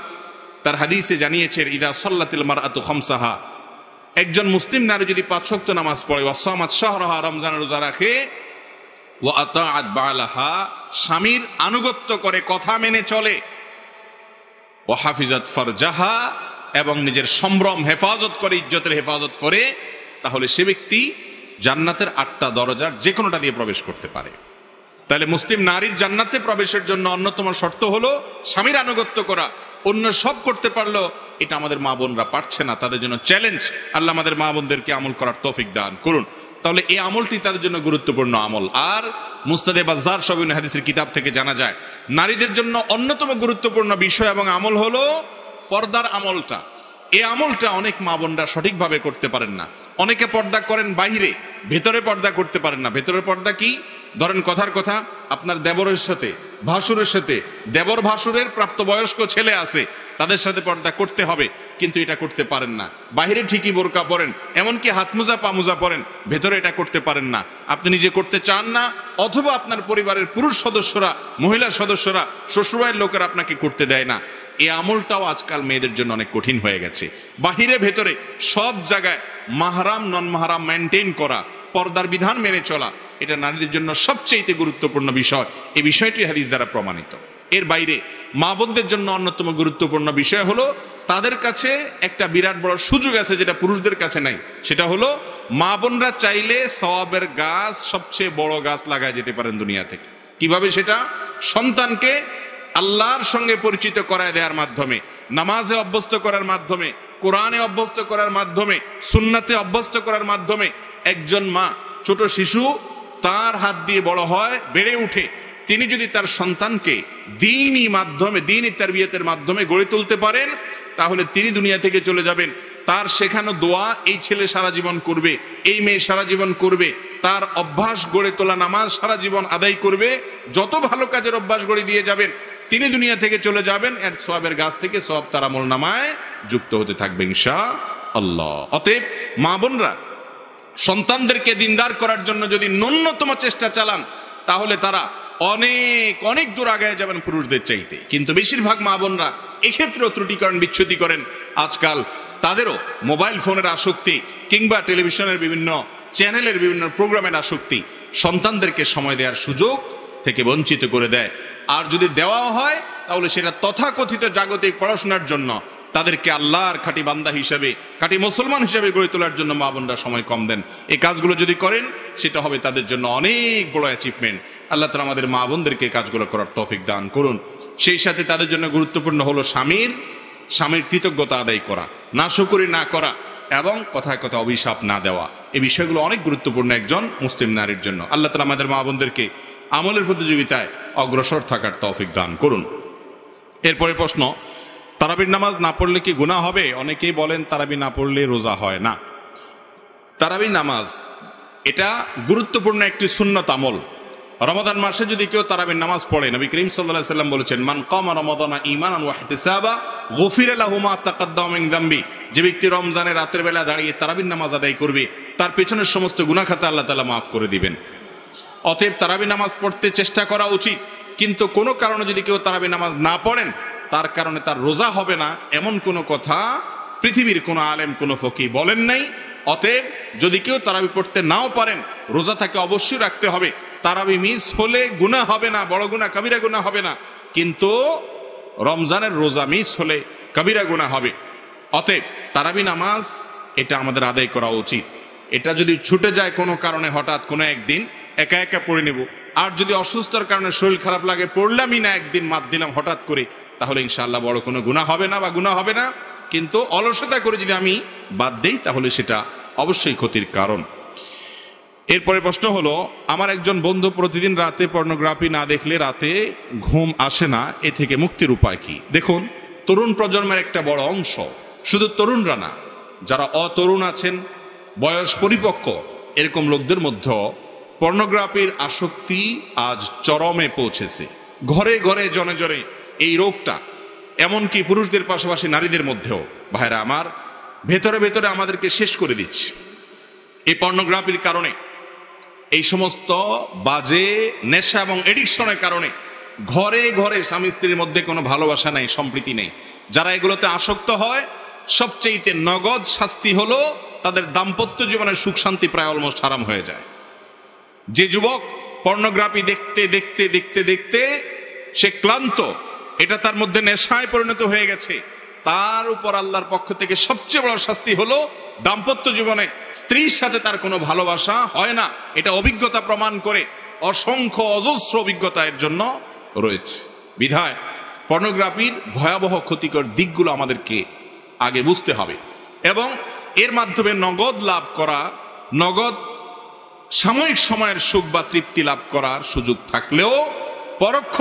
তার হাদিসে জানিয়েছেন, ইদা সাল্লাতিল মারআতু খামসাহা, একজন মুসলিম নারী যদি 5 ওয়াক্ত নামাজ পড়ে, ওয়া সামাত শাহরাহা, রমজানের রোজা রাখে, ওয়া আতাআত বালাহা, স্বামীর আনুগত্য করে, কথা মেনে চলে, ওয়া হাফিজাত ফারজাহা, এবং নিজের সম্ভ্রম হেফাজত করে, ইজ্জতের হেফাজত করে, তাহলে সে ব্যক্তি জান্নাতের 8টা দরজার যে কোনোটা দিয়ে প্রবেশ করতে পারে। তাহলে মুসলিম নারীর জান্নাতে প্রবেশের জন্য অন্যতম শর্ত হলো স্বামীর আনুগত্য করা। অন্য সব করতে পারলো, এটা আমাদের মা বোনরা পারছে না, তাদের জন্য চ্যালেঞ্জ। আল্লাহ আমাদের মা বোনদেরকে আমল করার তৌফিক দান করুন। তাহলে এই আমলটি তাদের জন্য গুরুত্বপূর্ণ আমল। আর মুস্তাদে বাজ্জার সবিন হাদিসের কিতাব থেকে জানা যায়, নারীদের জন্য অন্যতম গুরুত্বপূর্ণ বিষয় এবং আমল হলো পর্দার আমলটা। এই আমলটা অনেক মা বোনরা সঠিকভাবে করতে পারেন না। অনেকে পর্দা করেন বাহিরে, ভেতরে পর্দা করতে পারেন না। ভেতরের পর্দা কি? ধরেন কথার কথা, আপনার দেবরের সাথে, ভাসুরের সাথে, দেবর ভাসুরের প্রাপ্তবয়স্ক ছেলে আছে, তাদের সাথে পর্দা করতে হবে, কিন্তু এটা করতে পারেন না। বাহিরে ঠিকই বোরকা পরেন, এমনকি হাত মোজা পা মোজা পরেন, ভেতরে এটা করতে পারেন না। আপনি নিজে করতে চান না, অথবা আপনার পরিবারের পুরুষ সদস্যরা, মহিলা সদস্যরা, শ্বশুরবাড়ির লোকেরা আপনাকে করতে দেয় না। এই আমলটাও আজকাল মেয়েদের জন্য অনেক কঠিন হয়ে গেছে। বাহিরে ভেতরে সব জায়গায় মাহরাম নন মাহরাম মেনটেন করা, পর্দার বিধান মেনে চলা, এটা নারীদের জন্য সবচেয়ে গুরুত্বপূর্ণ বিষয়। এই বিষয়টি হাদিস দ্বারা প্রমাণিত। এর বাইরে মা বোনদের জন্য অন্যতম গুরুত্বপূর্ণ বিষয় হলো, তাদের কাছে একটা বিরাট বড় সুযোগ আছে যেটা পুরুষদের কাছে নাই। সেটা হলো, মা বোনরা চাইলে সওয়াবের গাছ, সবচেয়ে বড় গাছ লাগায় যেতে পারেন দুনিয়া থেকে। কিভাবে সেটা? সন্তানকে আল্লাহর সঙ্গে পরিচিত করায় দেওয়ার মাধ্যমে, নামাজে অভ্যস্ত করার মাধ্যমে, কোরআনে অভ্যস্ত করার মাধ্যমে, সুন্নাতে অভ্যস্ত করার মাধ্যমে। একজন মা, ছোট শিশু তার হাত দিয়ে বড় হয়, বেড়ে উঠে, তিনি যদি তার সন্তানকে দ্বীনি মাধ্যমে, দ্বীনি তারবিয়তের মাধ্যমে গড়ে তুলতে পারেন, তাহলে তিনি দুনিয়া থেকে চলে যাবেন। তার শেখানো দোয়া এই ছেলে সারা জীবন করবে, এই মেয়ে সারা জীবন করবে, তার অভ্যাস গড়ে তোলা নামাজ সারা জীবন আদায় করবে। যত ভালো কাজের অভ্যাস গড়ে দিয়ে যাবেন, তিনি দুনিয়া থেকে চলে যাবেন, এর সওয়াবের গাছ থেকে সওয়াব তার আমলনামায় যুক্ত হতে থাকবে ইনশাআল্লাহ। অতএব মা বোনরা সন্তানদেরকে দিনদার করার জন্য যদি ন্যূনতম চেষ্টা চালান, তাহলে তারা অনেক অনেক দূর আগায় যাবেন পুরুষদের চাইতে। কিন্তু বেশিরভাগ মা বোনরা এক্ষেত্রেও ত্রুটি করেন, বিচ্যুতি করেন। আজকাল তাদেরও মোবাইল ফোনের আসক্তি, কিংবা টেলিভিশনের বিভিন্ন চ্যানেলের বিভিন্ন প্রোগ্রামের আসক্তি সন্তানদেরকে সময় দেওয়ার সুযোগ থেকে বঞ্চিত করে দেয়। আর যদি দেওয়া হয়, তাহলে সেটা তথাকথিত জাগতিক পড়াশোনার জন্য, তাদেরকে আল্লাহর খাঁটি বান্দা হিসেবে, খাঁটি মুসলমান হিসেবে গড়ে তোলার জন্য মা বোনরা সময় কম দেন। এই কাজগুলো যদি করেন, সেটা হবে তাদের জন্য অনেক বড় অ্যাচিভমেন্ট। আল্লাহ তাআলা আমাদের মা বোনদেরকে কাজগুলো করার তৌফিক দান করুন। সেই সাথে তাদের জন্য গুরুত্বপূর্ণ হলো স্বামীর কৃতজ্ঞতা আদায় করা, নাশুকরি না করা, এবং কথায় কথা অভিশাপ না দেওয়া। এই বিষয়গুলো অনেক গুরুত্বপূর্ণ একজন মুসলিম নারীর জন্য। আল্লাহ তাআলা আমাদের মা বোনদেরকে আমলের প্রতিযোগিতায় অগ্রসর থাকার তৌফিক দান করুন। এরপরে প্রশ্ন, তারাবির নামাজ না পড়লে কি গুনাহ হবে? অনেকেই বলেন তারাবি না পড়লে রোজা হয় না। তারাবি নামাজ এটা গুরুত্বপূর্ণ একটি সুন্নত আমল। রমাদান মাসে যদি কেউ তারাবির নামাজ পড়ে, নবী করিম সাল্লাল্লাহু আলাইহি ওয়াসাল্লাম বলেছেন, মান কামা রমাদানা ঈমানান ওয়া ইহতিসাবা গুফিরা লাহু মা তাকাদ্দামা মিন যামবি। যে ব্যক্তি রমজানে রাতের বেলা দাঁড়িয়ে তারাবির নামাজ আদায় করবে, তার পেছনের সমস্ত গুনাহ খাতা আল্লাহ তাআলা মাফ করে দিবেন। অতএব তারাবি নামাজ পড়তে চেষ্টা করা উচিত। কিন্তু কোনো কারণে যদি কেউ তারাবি নামাজ না পড়েন, তার কারণে তার রোজা হবে না, এমন কোনো কথা পৃথিবীর কোনো আলেম, কোনো ফকি বলেন নাই। অতএব যদি কেউ তারাবি পড়তে নাও পারেন, রোজা তাকে অবশ্যই রাখতে হবে। তারাবি মিস হলে গুনাহ হবে না, বড় গুনাহ, কবিরা গুনাহ হবে না। কিন্তু রমজানের রোজা মিস হলে কবিরা গুনাহ হবে। অতএব তারাবি নামাজ এটা আমাদের আদায় করা উচিত। এটা যদি ছুটে যায় কোনো কারণে, হঠাৎ কোনো একদিন একা একা পড়ে নেব। আর যদি অসুস্থতার কারণে শরীর খারাপ লাগে, পড়লামই না, একদিন মাত দিলাম হঠাৎ করে, তাহলে ইনশাআল্লাহ বড় কোনো গুনাহ হবে না বা গুনাহ হবে না। কিন্তু অলসতা করে যদি আমি বাদ দেই, তাহলে সেটা অবশ্যই ক্ষতির কারণ। এরপরে প্রশ্ন হলো, আমার একজন বন্ধু প্রতিদিন রাতে পর্নোগ্রাফি না দেখলে রাতে ঘুম আসে না, এ থেকে মুক্তির উপায় কি? দেখুন, তরুণ প্রজন্মের একটা বড় অংশ, শুধু তরুণরা না, যারা অতরুণ আছেন, বয়স পরিপক্ক, এরকম লোকদের মধ্যে পর্নোগ্রাফির আসক্তি আজ চরমে পৌঁছেছে। ঘরে ঘরে জনে জনে এই রোগটা, এমনকি পুরুষদের পাশাপাশি নারীদের মধ্যেও। ভাইরা আমার, ভেতরে ভেতরে আমাদেরকে শেষ করে দিচ্ছে এই পর্নোগ্রাফির কারণে। এই সমস্ত বাজে নেশা এবং এডিকশনের কারণে ঘরে ঘরে স্বামী স্ত্রীর মধ্যে কোনো ভালোবাসা নেই, সম্প্রীতি নেই। যারা এগুলোতে আসক্ত হয়, সবচেয়ে নগদ শাস্তি হলো তাদের দাম্পত্য জীবনের সুখ শান্তি প্রায় অলমোস্ট হারাম হয়ে যায়। যে যুবক পর্নোগ্রাফি দেখতে দেখতে দেখতে দেখতে সে ক্লান্ত, এটা তার মধ্যে নেশায় পরিণত হয়ে গেছে, তার উপর আল্লাহর পক্ষ থেকে সবচেয়ে বড় শাস্তি হলো দাম্পত্য জীবনে স্ত্রীর সাথে তার কোনো ভালোবাসা হয় না। এটা অভিজ্ঞতা প্রমাণ করে, অসংখ্য অজস্র অভিজ্ঞতা এর জন্য রয়েছে। বিধায় পর্নোগ্রাফির ভয়াবহ ক্ষতিকর দিকগুলো আমাদেরকে আগে বুঝতে হবে, এবং এর মাধ্যমে নগদ লাভ করা, নগদ সাময়িক সময়ের সুখ বা তৃপ্তি লাভ করার সুযোগ থাকলেও পরোক্ষ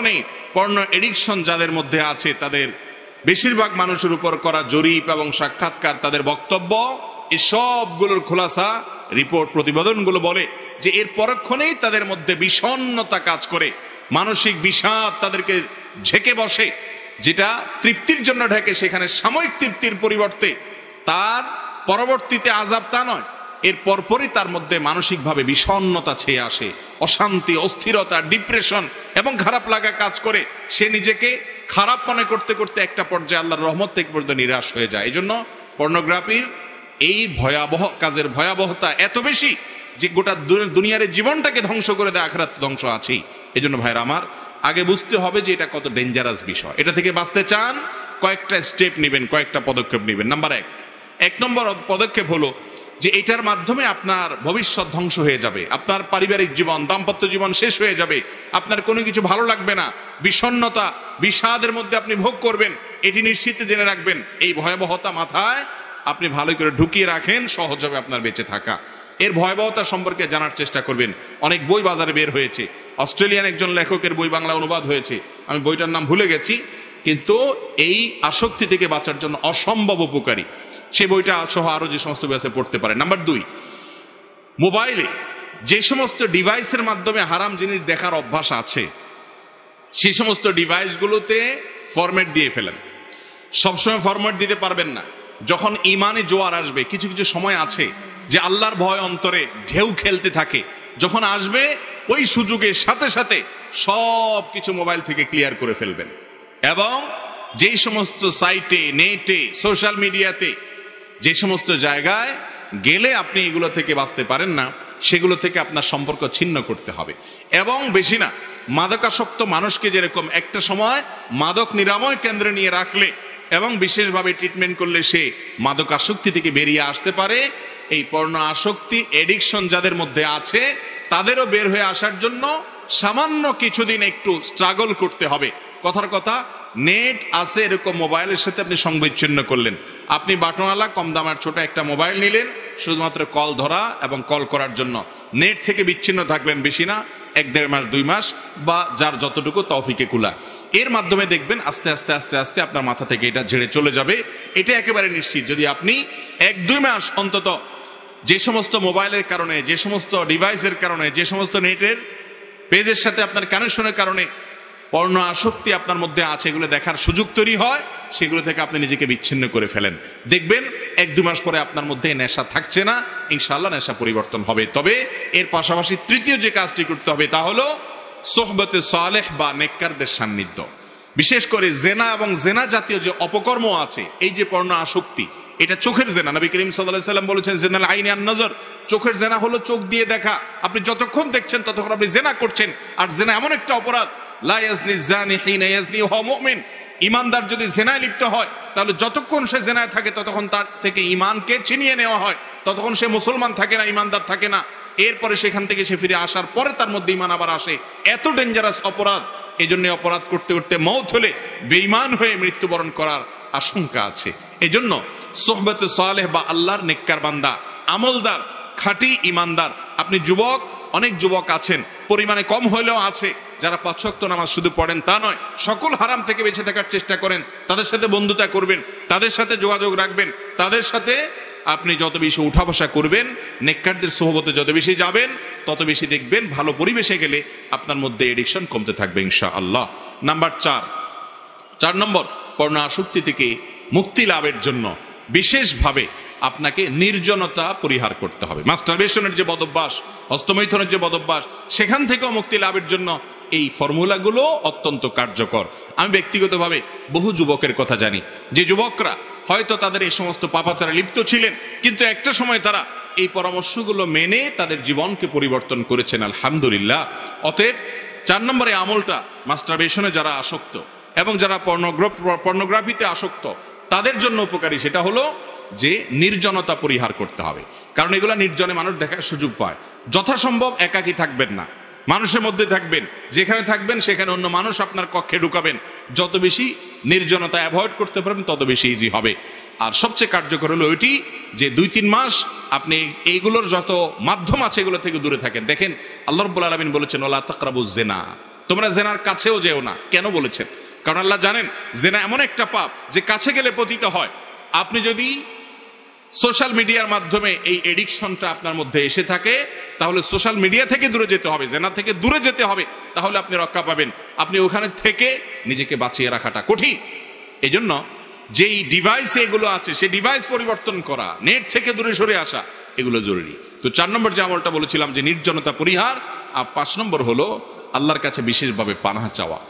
নেই। পর্ন এডিকশন যাদের মধ্যে আছে, তাদের বেশিরভাগ মানুষের উপর করা জরিপ এবং সাক্ষাৎকার, তাদের বক্তব্য, এই সবগুলোর খোলাসা, রিপোর্ট, প্রতিবেদনগুলো বলে যে এর পরক্ষণেই তাদের মধ্যে বিষণ্ণতা কাজ করে, মানসিক বিষাদ তাদেরকে ঝেঁকে বসে, যেটা তৃপ্তির জন্য ঢেকে, সেখানে সাময়িক তৃপ্তির পরিবর্তে তার পরবর্তীতে আযাব তা নয়, এর পরপরই তার মধ্যে মানসিকভাবে বিষণ্ণতা ছেয়ে আসে, অশান্তি, অস্থিরতা, ডিপ্রেশন এবং খারাপ লাগা কাজ করে। সে নিজেকে খারাপ মনে করতে করতে একটা পর্যায়ে আল্লাহর রহমত থেকে পর্যন্ত নিরাশ হয়ে যায়। এই জন্য পর্নোগ্রাফির এই ভয়াবহ কাজের ভয়াবহতা এত বেশি যে গোটা দুনিয়ার জীবনটাকে ধ্বংস করে দেয়, আখিরাত ধ্বংস আছেই। এই জন্য ভাইরা আমার, আগে বুঝতে হবে যে এটা কত ডেঞ্জারাস বিষয়। এটা থেকে বাঁচতে চান, কয়েকটা স্টেপ নেবেন, কয়েকটা পদক্ষেপ নেবেন। নাম্বার এক নম্বর পদক্ষেপ হলো যে এটার মাধ্যমে আপনার ভবিষ্যৎ ধ্বংস হয়ে যাবে, আপনার পারিবারিক জীবন, দাম্পত্য জীবন শেষ হয়ে যাবে, আপনার কোনো কিছু ভালো লাগবে না, বিষণ্ণতা, বিষাদের মধ্যে আপনি ভোগ করবেন। এটি নিশ্চিত জেনে রাখবেন, এই ভয়াবহতা মাথায় আপনি ভালো করে ঢুকিয়ে রাখেন, সহজ হবে আপনার বেঁচে থাকা। এর ভয়াবহতা সম্পর্কে জানার চেষ্টা করবেন। অনেক বই বাজারে বের হয়েছে, অস্ট্রেলিয়ান একজন লেখকের বই বাংলা অনুবাদ হয়েছে, আমি বইটার নাম ভুলে গেছি, কিন্তু এই আসক্তি থেকে বাঁচার জন্য অসম্ভব উপকারী। সে বইটা সহ আরো যে সমস্ত বই আছে পড়তে পারে। নাম্বার 2, মোবাইলে যে সমস্ত ডিভাইসের মাধ্যমে হারাম জিনিস দেখার অভ্যাস আছে, সেই সমস্ত ডিভাইসগুলোতে ফরম্যাট দিয়ে ফেলেন। সবসময় ফরম্যাট দিতে পারবেন না। যখন ইমানে জোয়ার আসবে, কিছু কিছু সময় আছে যে আল্লাহর ভয় অন্তরে ঢেউ খেলতে থাকে, যখন আসবে ওই সুযোগের সাথে সাথে সব কিছু মোবাইল থেকে ক্লিয়ার করে ফেলবেন। এবং যেই সমস্ত সাইটে, নেটে, সোশ্যাল মিডিয়াতে, যে সমস্ত জায়গায় গেলে আপনি এগুলো থেকে বাঁচতে পারেন না, সেগুলো থেকে আপনার সম্পর্ক ছিন্ন করতে হবে। এবং বেশি না, মাদকাসক্ত মানুষকে যেরকম একটা সময় মাদক নিরাময় কেন্দ্রে নিয়ে রাখলে এবং বিশেষভাবে ট্রিটমেন্ট করলে সে মাদকাসক্তি থেকে বেরিয়ে আসতে পারে, এই পর্ণ আসক্তি, এডিকশন যাদের মধ্যে আছে, তাদেরও বের হয়ে আসার জন্য সামান্য কিছুদিন একটু স্ট্রাগল করতে হবে। কথার কথা, নেট আছে এরকম মোবাইলের সাথে আপনি সংবিচ্ছিন্ন করলেন, আপনি বাটনওয়ালা কম দামের ছোট একটা মোবাইল নিলেন শুধুমাত্র কল ধরা এবং কল করার জন্য, নেট থেকে বিচ্ছিন্ন থাকলেন, বেশি না 1-1.5 মাস 2 মাস, বা যার যতটুকু তৌফিকে কুলা। এর মাধ্যমে দেখবেন আস্তে আস্তে আস্তে আস্তে আপনার মাথা থেকে এটা ঝেড়ে চলে যাবে। এটা একেবারে নিশ্চিত। যদি আপনি 1-2 মাস অন্তত যে সমস্ত মোবাইলের কারণে, যে সমস্ত ডিভাইসের কারণে, যে সমস্ত নেটের পেজের সাথে আপনার কানেকশনের কারণে পর্ণ আসক্তি আপনার মধ্যে আছে, এগুলো দেখার সুযোগ তৈরি হয়, সেগুলো থেকে আপনি নিজেকে বিচ্ছিন্ন করে ফেলেন, দেখবেন 1-2 মাস পরে আপনার মধ্যে নেশা থাকছে না, ইনশাআল্লাহ নেশা পরিবর্তন হবে। তবে এর পাশাপাশি তৃতীয় যে কাজটি করতে হবে তা হলো সোহবতে সালেহ বা নেককারদের সান্নিধ্য। বিশেষ করে জেনা এবং জেনা জাতীয় যে অপকর্ম আছে, এই যে পর্ণ আসক্তি, এটা চোখের জেনা। নবী করিম সাল্লাল্লাহু আলাইহি ওয়াসাল্লাম বলেছেন, জেনাল আইনি আন নজর, চোখের জেনা হলো চোখ দিয়ে দেখা। আপনি যতক্ষণ দেখছেন ততক্ষণ আপনি জেনা করছেন। আর জেনা এমন একটা অপরাধ, লা ইয়াজনি জানি হিনা ইয়াজনি ওয়া হুয়া মুমিন, ইমানদার যদি জেনায় লিপ্ত হয় তাহলে যতক্ষণ সে জেনায় থাকে ততক্ষণ তার থেকে ইমানকে ছিনিয়ে নেওয়া হয়, ততক্ষণ সে মুসলমান থাকে না, ইমানদার থাকে না। এরপরে সেখান থেকে সে ফিরে আসার পরে তার মধ্যে ইমান আবার আসে। এত ডেঞ্জারাস অপরাধ। এই জন্য অপরাধ করতে করতে মওত হলে বেঈমান হয়ে মৃত্যুবরণ করার আশঙ্কা আছে। এই জন্য সোহবতে সালেহ বা আল্লাহর নেককার বান্দা, আমলদার, খাঁটি ইমানদার। আপনি যুবক, অনেক যুবক আছেন, পরিমাণে কম হলেও আছে, যারা 5 ওয়াক্ত নামাজ শুধু পড়েন তা নয়, সকল হারাম থেকে বেঁচে থাকার চেষ্টা করেন। তাদের সাথে বন্ধুতা করবেন, তাদের সাথে যোগাযোগ রাখবেন, তাদের সাথে আপনি যত বেশি উঠা বসা করবেন, নেককারদের সোহবতে যত বেশি যাবেন, তত বেশি দেখবেন ভালো পরিবেশে গেলে আপনার মধ্যে এডিকশন কমতে থাকবে ইনশাআল্লাহ। নাম্বার 4 নম্বর, পর্ণ আসক্তি থেকে মুক্তি লাভের জন্য বিশেষভাবে আপনাকে নির্জনতা পরিহার করতে হবে। মাস্টারবেশনের যে বদভ্যাস, হস্তমৈথুনের যে বদভ্যাস, সেখান থেকেও মুক্তি লাভের জন্য এই ফর্মুলাগুলো অত্যন্ত কার্যকর। আমি ব্যক্তিগতভাবে বহু যুবকের কথা জানি, যে যুবকরা হয়তো তাদের এই সমস্ত পাপাচারে লিপ্ত ছিলেন, কিন্তু একটা সময় তারা এই পরামর্শগুলো মেনে তাদের জীবনকে পরিবর্তন করেছেন, আলহামদুলিল্লাহ। অতএব 4 নম্বরে আমলটা মাস্টারবেশনে যারা আসক্ত এবং যারা পর্নোগ্রাফিতে আসক্ত তাদের জন্য উপকারী, সেটা হলো যে নির্জনতা পরিহার করতে হবে। কারণ এগুলা নির্জনে মানুষ দেখার সুযোগ পায়। যথাসম্ভব একাকী থাকবেন না, মানুষের মধ্যে থাকবেন। যেখানে থাকবেন সেখানে অন্য মানুষ আপনার কক্ষে ঢুকাবেন। যত বেশি নির্জনতা অ্যাভয়েড করতে পারবেন তত বেশি ইজি হবে। আর সবচেয়ে কার্যকর হলো ওইটি যে 2-3 মাস আপনি এইগুলোর যত মাধ্যম আছে এগুলো থেকে দূরে থাকেন। দেখেন আল্লাহ রাব্বুল আলামিন বলেছেন, ওয়ালা তাকরাবুজ জিনা, তোমরা জেনার কাছেও যেও না। কেন বলেছেন? কারণ আল্লাহ জানেন জেনা এমন একটা পাপ যে কাছে গেলে পতিত হয়। আপনি যদি সোশ্যাল মিডিয়ার মাধ্যমে এই এডিকশনটা আপনার মধ্যে এসে থাকে, তাহলে সোশ্যাল মিডিয়া থেকে দূরে যেতে হবে, জেনা থেকে দূরে যেতে হবে, তাহলে আপনি রক্ষা পাবেন। আপনি ওখানে থেকে নিজেকে বাঁচিয়ে রাখাটা কঠিন। এই জন্য যেই ডিভাইসে এগুলো আছে সেই ডিভাইস পরিবর্তন করা, নেট থেকে দূরে সরে আসা, এগুলো জরুরি। তো 4 নম্বর যে আমলটা বলেছিলাম যে নির্জনতা পরিহার, আর 5 নম্বর হলো আল্লাহর কাছে বিশেষভাবে পানাহ চাওয়া,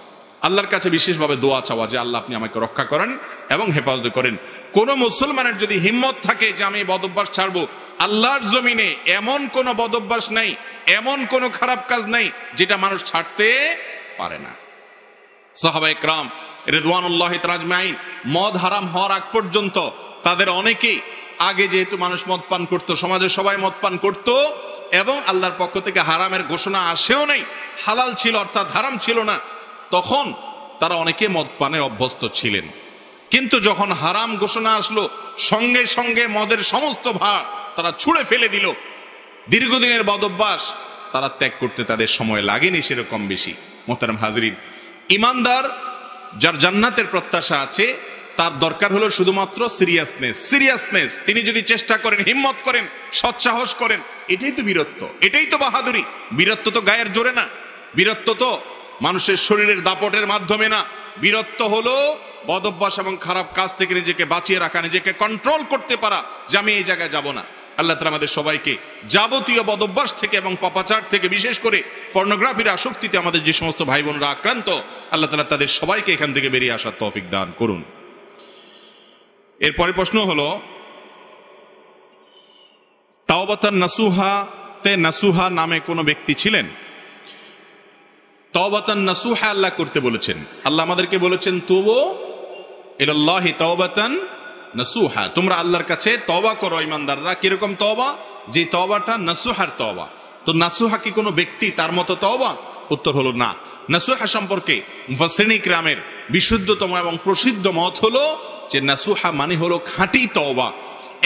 আল্লাহর কাছে বিশেষভাবে দোয়া চাওয়া যে আল্লাহ আপনি আমাকে রক্ষা করেন এবং হেফাজত করেন। কোন মুসলমানের যদি হিম্মত থাকে যে আমি বদভ্যাস ছাড়বো, আল্লাহর জমিনে এমন কোন বদভ্যাস নাই, এমন কোন খারাপ কাজ নাই যেটা মানুষ ছাড়তে পারে না। সাহাবায়ে কেরাম রিদওয়ানুল্লাহি তাআলা আজমাইন মদ হারাম হওয়ার আগ পর্যন্ত তাদের অনেকেই, আগে যেহেতু মানুষ মদ পান করত, সমাজের সবাই মদ পান করত এবং আল্লাহর পক্ষ থেকে হারামের ঘোষণা আসেও নাই, হালাল ছিল অর্থাৎ হারাম ছিল না, তখন তারা অনেকে মদ পানে অভ্যস্ত ছিলেন। কিন্তু যখন হারাম ঘোষণা আসলো, সঙ্গে সঙ্গে মদের সমস্ত ভার তারা ছুঁড়ে ফেলে দিল। দীর্ঘদিনের বদভ্যাস তারা ত্যাগ করতে তাদের সময় লাগেনি সেরকম বেশি। মোহতারাম হাজরিন, ইমানদার যার জান্নাতের প্রত্যাশা আছে, তার দরকার হলো শুধুমাত্র সিরিয়াসনেস। তিনি যদি চেষ্টা করেন, হিম্মত করেন, সৎসাহস করেন, এটাই তো বীরত্ব, এটাই তো বাহাদুরি। বীরত্ব তো গায়ের জোরে না, বীরত্ব তো মানুষের শরীরের দাপটের মাধ্যমে না। বীরত্ব হলো বদভ্যাস এবং খারাপ কাজ থেকে নিজেকে বাঁচিয়ে রাখা, নিজেকে কন্ট্রোল করতে পারা যে আমি এই জায়গায় যাব না। আল্লাহ তাআলা আমাদের সবাইকে যাবতীয় বদভ্যাস থেকে এবং পাপাচার থেকে, বিশেষ করে পর্নোগ্রাফির আসক্তিতে আমাদের যে সমস্ত ভাই বোনরা আক্রান্ত, আল্লাহ তাআলা তাদের সবাইকে এখান থেকে বেরিয়ে আসার তৌফিক দান করুন। এরপরে প্রশ্ন হলো, তাওবাতান নাসুহাতে নাসুহা নামে কোনো ব্যক্তি ছিলেন? তাওবাতান নাসুহা আল্লাহ করতে বলেছেন। আল্লাহ আমাদেরকে বলেছেন, তুবু ইলাল্লাহি তাওবাতান নাসুহা, তোমরা আল্লাহর কাছে তওবা করো ইমানদাররা। কিরকম তওবা? যে তওবাটা নাসুহার তওবা। তো নাসুহা কি কোনো ব্যক্তি, তার মতো তওবা? উত্তর হলো না। নাসুহা সম্পর্কে মুফাসসিরিন কিরামের বিশুদ্ধতম এবং প্রসিদ্ধ মত হলো যে নাসুহা মানে হলো খাঁটি তওবা।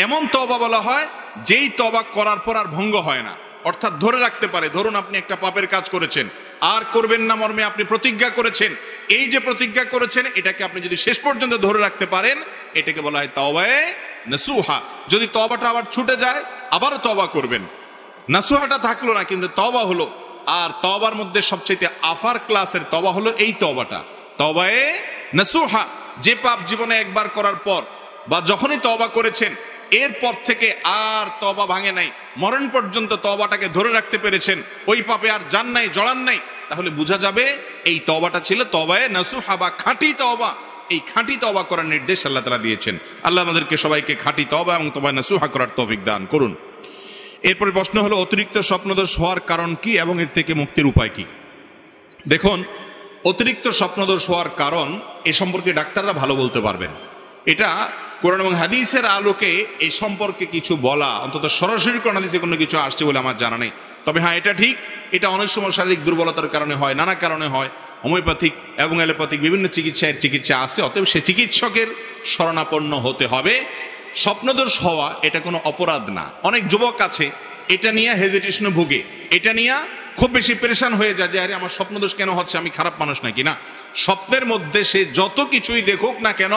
এমন তওবা বলা হয় যেই তওবা করার পর আর ভঙ্গ হয় না, অর্থাৎ ধরে রাখতে পারে। ধরুন আপনি একটা পাপের কাজ করেছেন, আর করবেন না মর্মে আপনি প্রতিজ্ঞা করেছেন। এই যে প্রতিজ্ঞা করেছেন, এটাকে আপনি যদি শেষ পর্যন্ত ধরে রাখতে পারেন, এটাকে বলা হয় তাওবায়ে নাসুহা। যদি তওবাটা আবার ছুটে যায়, আবারও তওবা করবেন। নাসুহাটা থাকলো না, কিন্তু তওবা হলো। আর তওবার মধ্যে সবচেয়ে আফার ক্লাসের তওবা হলো এই তওবাটা, তাওবায়ে নাসুহা। যে পাপ জীবনে একবার করার পর বা যখনই তওবা করেছেন, এরপর থেকে আর তওবা ভাঙে নাই, মরণ পর্যন্ত তওবাটাকে ধরে রাখতে পেরেছেন, ওই পাপে আর যান নাই, জড়ান নাই, তাহলে বোঝা যাবে এই তওবাটা ছিল তাওবায়ে নাসুহা বা খাঁটি তওবা। এই খাঁটি তওবা করার নির্দেশ আল্লাহ তাআলা দিয়েছেন। আল্লাহ আমাদেরকে সবাইকে খাঁটি তওবা এবং তাওবায়ে নাসুহা করার তৌফিক দান করুন। এরপরে প্রশ্ন হলো, অতিরিক্ত স্বপ্নদোষ হওয়ার কারণ কি এবং এর থেকে মুক্তির উপায় কি? দেখুন, অতিরিক্ত স্বপ্নদোষ হওয়ার কারণ এ সম্পর্কে ডাক্তাররা ভালো বলতে পারবেন। এটা কোরআন এবং হাদিসের আলোকে এই সম্পর্কে কিছু বলা, অন্তত সরাসরি কোরআন হাদিসে কোনো কিছু আসছে বলে আমার জানা নেই। তবে হ্যাঁ, এটা ঠিক, এটা অনেক সময় শারীরিক দুর্বলতার কারণে হয়, নানা কারণে হয়। হোমিওপ্যাথিক এবং অ্যালোপ্যাথিক বিভিন্ন চিকিৎসা আছে। অতএব সে চিকিৎসকের শরণাপন্ন হতে হবে। স্বপ্নদোষ হওয়া এটা কোনো অপরাধ না। অনেক যুবক আছে এটা নিয়ে হেজিটেশনে ভুগে, এটা নিয়ে খুব বেশি পেরেশান হয়ে যায় যে আরে আমার স্বপ্নদোষ কেন হচ্ছে, আমি খারাপ মানুষ নাকি। না, স্বপ্নের মধ্যে সে যত কিছুই দেখুক না কেন,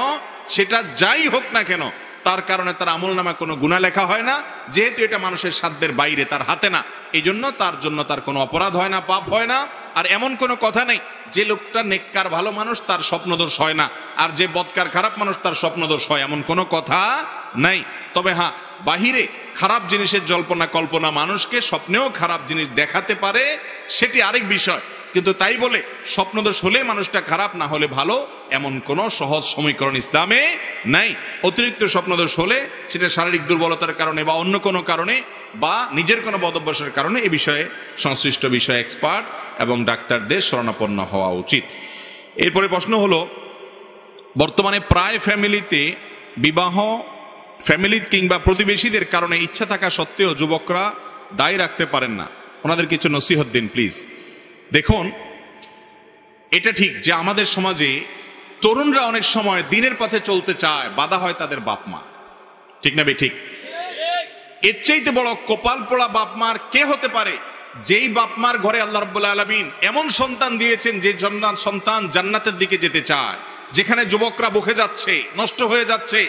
সেটা যাই হোক না কেন, তার কারণে তার আমলনামা কোনো গুনাহ লেখা হয় না, যেহেতু এটা মানুষের সাধ্যের বাইরে, তার হাতে না, এই জন্য তার কোনো অপরাধ হয় না, পাপ হয় না। আর এমন কোনো কথা নেই যে লোকটা নেককার ভালো মানুষ তার স্বপ্নদোষ হয় না, আর যে বদকার খারাপ মানুষ তার স্বপ্নদোষ হয়, এমন কোনো কথা নাই। তবে হ্যাঁ, বাহিরে খারাপ জিনিসের জল্পনা কল্পনা মানুষকে স্বপ্নেও খারাপ জিনিস দেখাতে পারে, সেটি আরেক বিষয়। কিন্তু তাই বলে স্বপ্নদোষ হলে মানুষটা খারাপ, না হলে ভালো, এমন কোনো সহজ সমীকরণ ইসলামে নাই। অতিরিক্ত স্বপ্নদোষ হলে সেটা শারীরিক দুর্বলতার কারণে বা অন্য কোনো কারণে বা নিজের কোনো বদভ্যাসের কারণে এ বিষয়ে সংশ্লিষ্ট বিষয়ে এক্সপার্ট এবং ডাক্তারদের শরণাপন্ন হওয়া উচিত। এরপরে প্রশ্ন হলো, বর্তমানে প্রায় ফ্যামিলিতে বিবাহ, ফ্যামিলি কিংবা প্রতিবেশীদের কারণে ইচ্ছা থাকা সত্ত্বেও যুবকরা দায় রাখতে পারেন না, ওনাদের কিছু নসিহত দিন প্লিজ। দেখুন, এটা ঠিক যে আমাদের সমাজে তরুণরা অনেক সময় দিনের পথে চলতে চায়, বাধা হয় তাদের বাপ মা, ঠিক না বে ঠিক? এর চাইতে বড় কপাল পোড়া বাপ মার কে হতে পারে, যেই বাপ মার ঘরে আল্লাহ রাব্বুল আলামিন এমন সন্তান দিয়েছেন যে সন্তান জান্নাতের দিকে যেতে চায়। যেখানে যুবকরা বকে যাচ্ছে, নষ্ট হয়ে যাচ্ছে,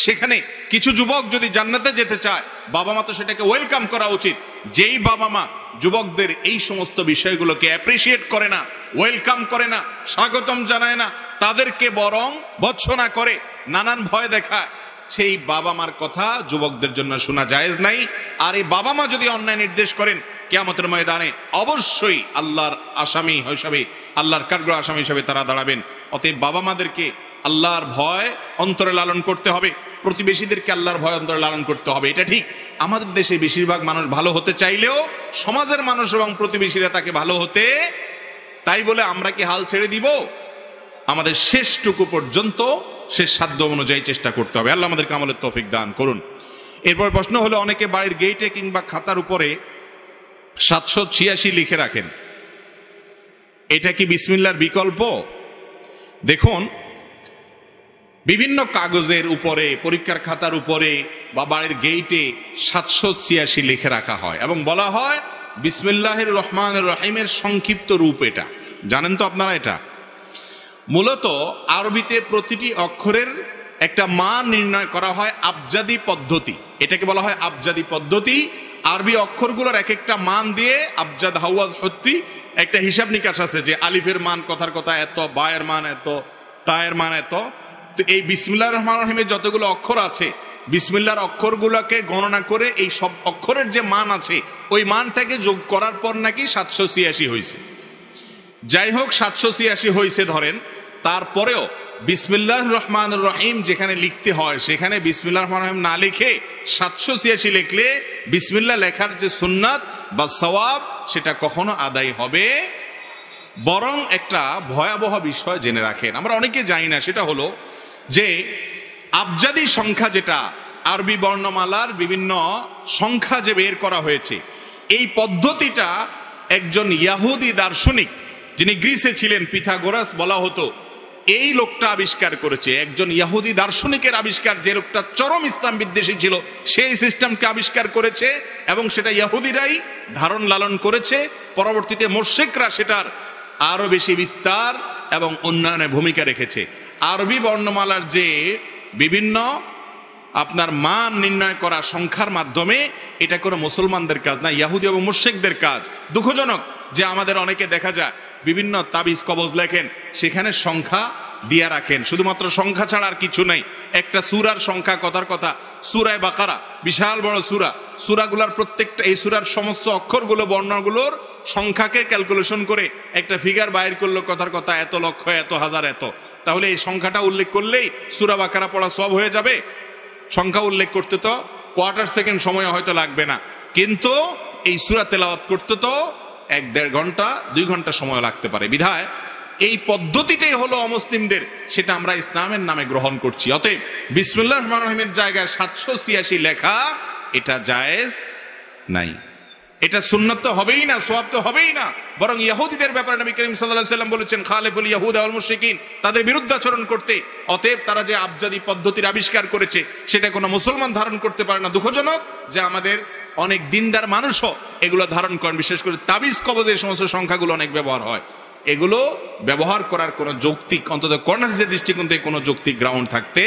সেখানে কিছু যুবক যদি জান্নাতে যেতে চায়, বাবা মা তো সেটাকে ওয়েলকাম করা উচিত। যেই বাবা মা যুবকদের এই সমস্ত বিষয়গুলোকে অ্যাপ্রিসিয়েট করে না, ওয়েলকাম করে না, স্বাগতম জানায় না, তাদেরকে বরং ভৎসনা করে, নানান ভয় দেখায়, সেই বাবা মার কথা যুবকদের জন্য শোনা জায়েজ নাই। আর এই বাবা মা যদি অন্যায় নির্দেশ করেন, কিয়ামতের ময়দানে অবশ্যই আল্লাহর আসামি হিসাবে, আল্লাহর কাঠগড়া আসামি হিসাবে তারা দাঁড়াবেন। অতএব বাবা মাদেরকে আল্লাহর ভয় অন্তরে লালন করতে হবে, প্রতিবেশীদেরকে আল্লাহর ভয় অন্তরে লালন করতে হবে। এটা ঠিক, আমাদের দেশে বেশিরভাগ মানুষ ভালো হতে চাইলেও সমাজের মানুষ এবং প্রতিবেশীরা তাকে ভালো হতে, তাই বলে আমরা কি হাল ছেড়ে দিব? আমাদের শেষটুকু পর্যন্ত শেষ সাধ্য অনুযায়ী চেষ্টা করতে হবে। আল্লাহ আমাদেরকে আমলের তৌফিক দান করুন। এরপর প্রশ্ন হলো, অনেকে বাড়ির গেটে কিংবা খাতার উপরে 786 লিখে রাখেন, এটা কি বিসমিল্লাহর বিকল্প? দেখুন, বিভিন্ন কাগজের উপরে, পরীক্ষার খাতার উপরে বা বাড়ির গেটে 786 লিখে রাখা হয় এবং বলা হয় বিসমিল্লাহির রহমানির রহিমের সংক্ষিপ্ত রূপ। এটা জানেন তো আপনারা? এটা মূলত আরবিতে প্রতিটি অক্ষরের একটা মান নির্ণয় করা হয় আবজাদি পদ্ধতি, এটাকে বলা হয় আবজাদি পদ্ধতি। আরবি অক্ষরগুলোর এক একটা মান দিয়ে আবজাদ, হাওয়াজ, হত্তি একটা হিসাব নিকাশ আছে যে আলিফের মান কথার কথা এত, বায়ের মান এত, তায়ের মান এত। তো এই বিসমিল্লাহির রহমানির রহিমের যতগুলো অক্ষর আছে, বিসমিল্লাহর অক্ষরগুলোকে গণনা করে এই সব অক্ষরের যে মান আছে ওই মানটাকে যোগ করার পর নাকি 786 হয়েছে। যাই হোক, 786 হয়েছে ধরেন, তারপরেও বিসমিল্লাহির রহমানির রহিম যেখানে লিখতে হয় সেখানে বিসমিল্লাহির রহমানির রহিম না লিখে 786 লিখলে বিসমিল্লাহ লেখার যে সুন্নাত বা সওয়াব সেটা কখনো আদায় হবে। বরং একটা ভয়াবহ বিষয় জেনে রাখেন, আমরা অনেকে জানি না, সেটা হলো যে আবজাদি সংখ্যা, যেটা আরবি বর্ণমালার বিভিন্ন সংখ্যা যে বের করা হয়েছে, এই পদ্ধতিটা একজন ইহুদি দার্শনিক যিনি গ্রিসে ছিলেন, পিথাগোরাস বলা হতো, এই লোকটা আবিষ্কার করেছে। একজন ইহুদি দার্শনিকের আবিষ্কার, যে লোকটা চরম ইসলাম বিদ্বেষী ছিল, সেই সিস্টেমকে আবিষ্কার করেছে এবং সেটা ইহুদিরাই ধারণ লালন করেছে। পরবর্তীতে মুশরিকরা সেটার আরো বেশি বিস্তার এবং উন্নয়নে ভূমিকা রেখেছে। আরবি বর্ণমালার যে বিভিন্ন আপনার মান নির্ণয় করা সংখ্যার মাধ্যমে, এটা কোনো মুসলমানদের কাজ না, ইহুদি এবং মুশরিকদের কাজ। দুঃখজনক যে আমাদের অনেকে দেখা যায় বিভিন্ন তাবিজ কবজ লেখেন, সেখানে সংখ্যা দিয়া রাখেন, শুধুমাত্র সংখ্যা ছাড়া আর কিছু নাই। একটা সূরার সংখ্যা, কথার কথা সূরায়ে বাকারা বিশাল বড় সূরা, সূরাগুলোর প্রত্যেকটা, এই সূরার সমস্ত অক্ষরগুলো, বর্ণগুলোর সংখ্যাকে ক্যালকুলেশন করে একটা ফিগার বাইর করলো, কথার কথা এত লক্ষ, এত হাজার, এত। তাহলে এই সংখ্যাটা উল্লেখ করলেই সূরা বাকারা পড়া সব হয়ে যাবে? সংখ্যা উল্লেখ করতে তো কোয়ার্টার সেকেন্ড সময় হয়তো লাগবে না, কিন্তু এই সূরা তেলাওয়াত করতে তো 1-1.5 ঘন্টা 2 ঘন্টা সময় লাগতে পারে। বিধায় এই পদ্ধতিটাই হলো অমুসলিমদের, সেটা আমরা ইসলামের নামে গ্রহণ করছি। অতএব বিসমিল্লাহির রহমানির রহিমের জায়গায় 786 লেখা এটা জায়েজ নাই, এটা সুন্নাত তো হবেই না, সওয়াব তো হবেই না। বরং ইহুদিদের ব্যাপারে নবী করিম সাল্লাল্লাহু আলাইহি ওয়াসাল্লাম বলেছেন, খালিফুল ইয়াহুদা ওয়াল মুশরিকিন, তাদের বিরুদ্ধে আচরণ করতে। অতএব তারা যে আবজাদি পদ্ধতির আবিষ্কার করেছে সেটা কোনো মুসলমান ধারণ করতে পারে না। দুঃখজনক যে আমাদের অনেক দিনদার মানুষও এগুলো ধারণ করেন। বিশেষ করে তাবিজ কবজের সমস্ত সংখ্যাগুলো অনেক ব্যবহার হয়। এগুলো ব্যবহার করার কোনো যৌক্তিক, অন্তত কর্নার্সের দৃষ্টিকোণ থেকে কোনো যৌক্তিক গ্রাউন্ড থাকতে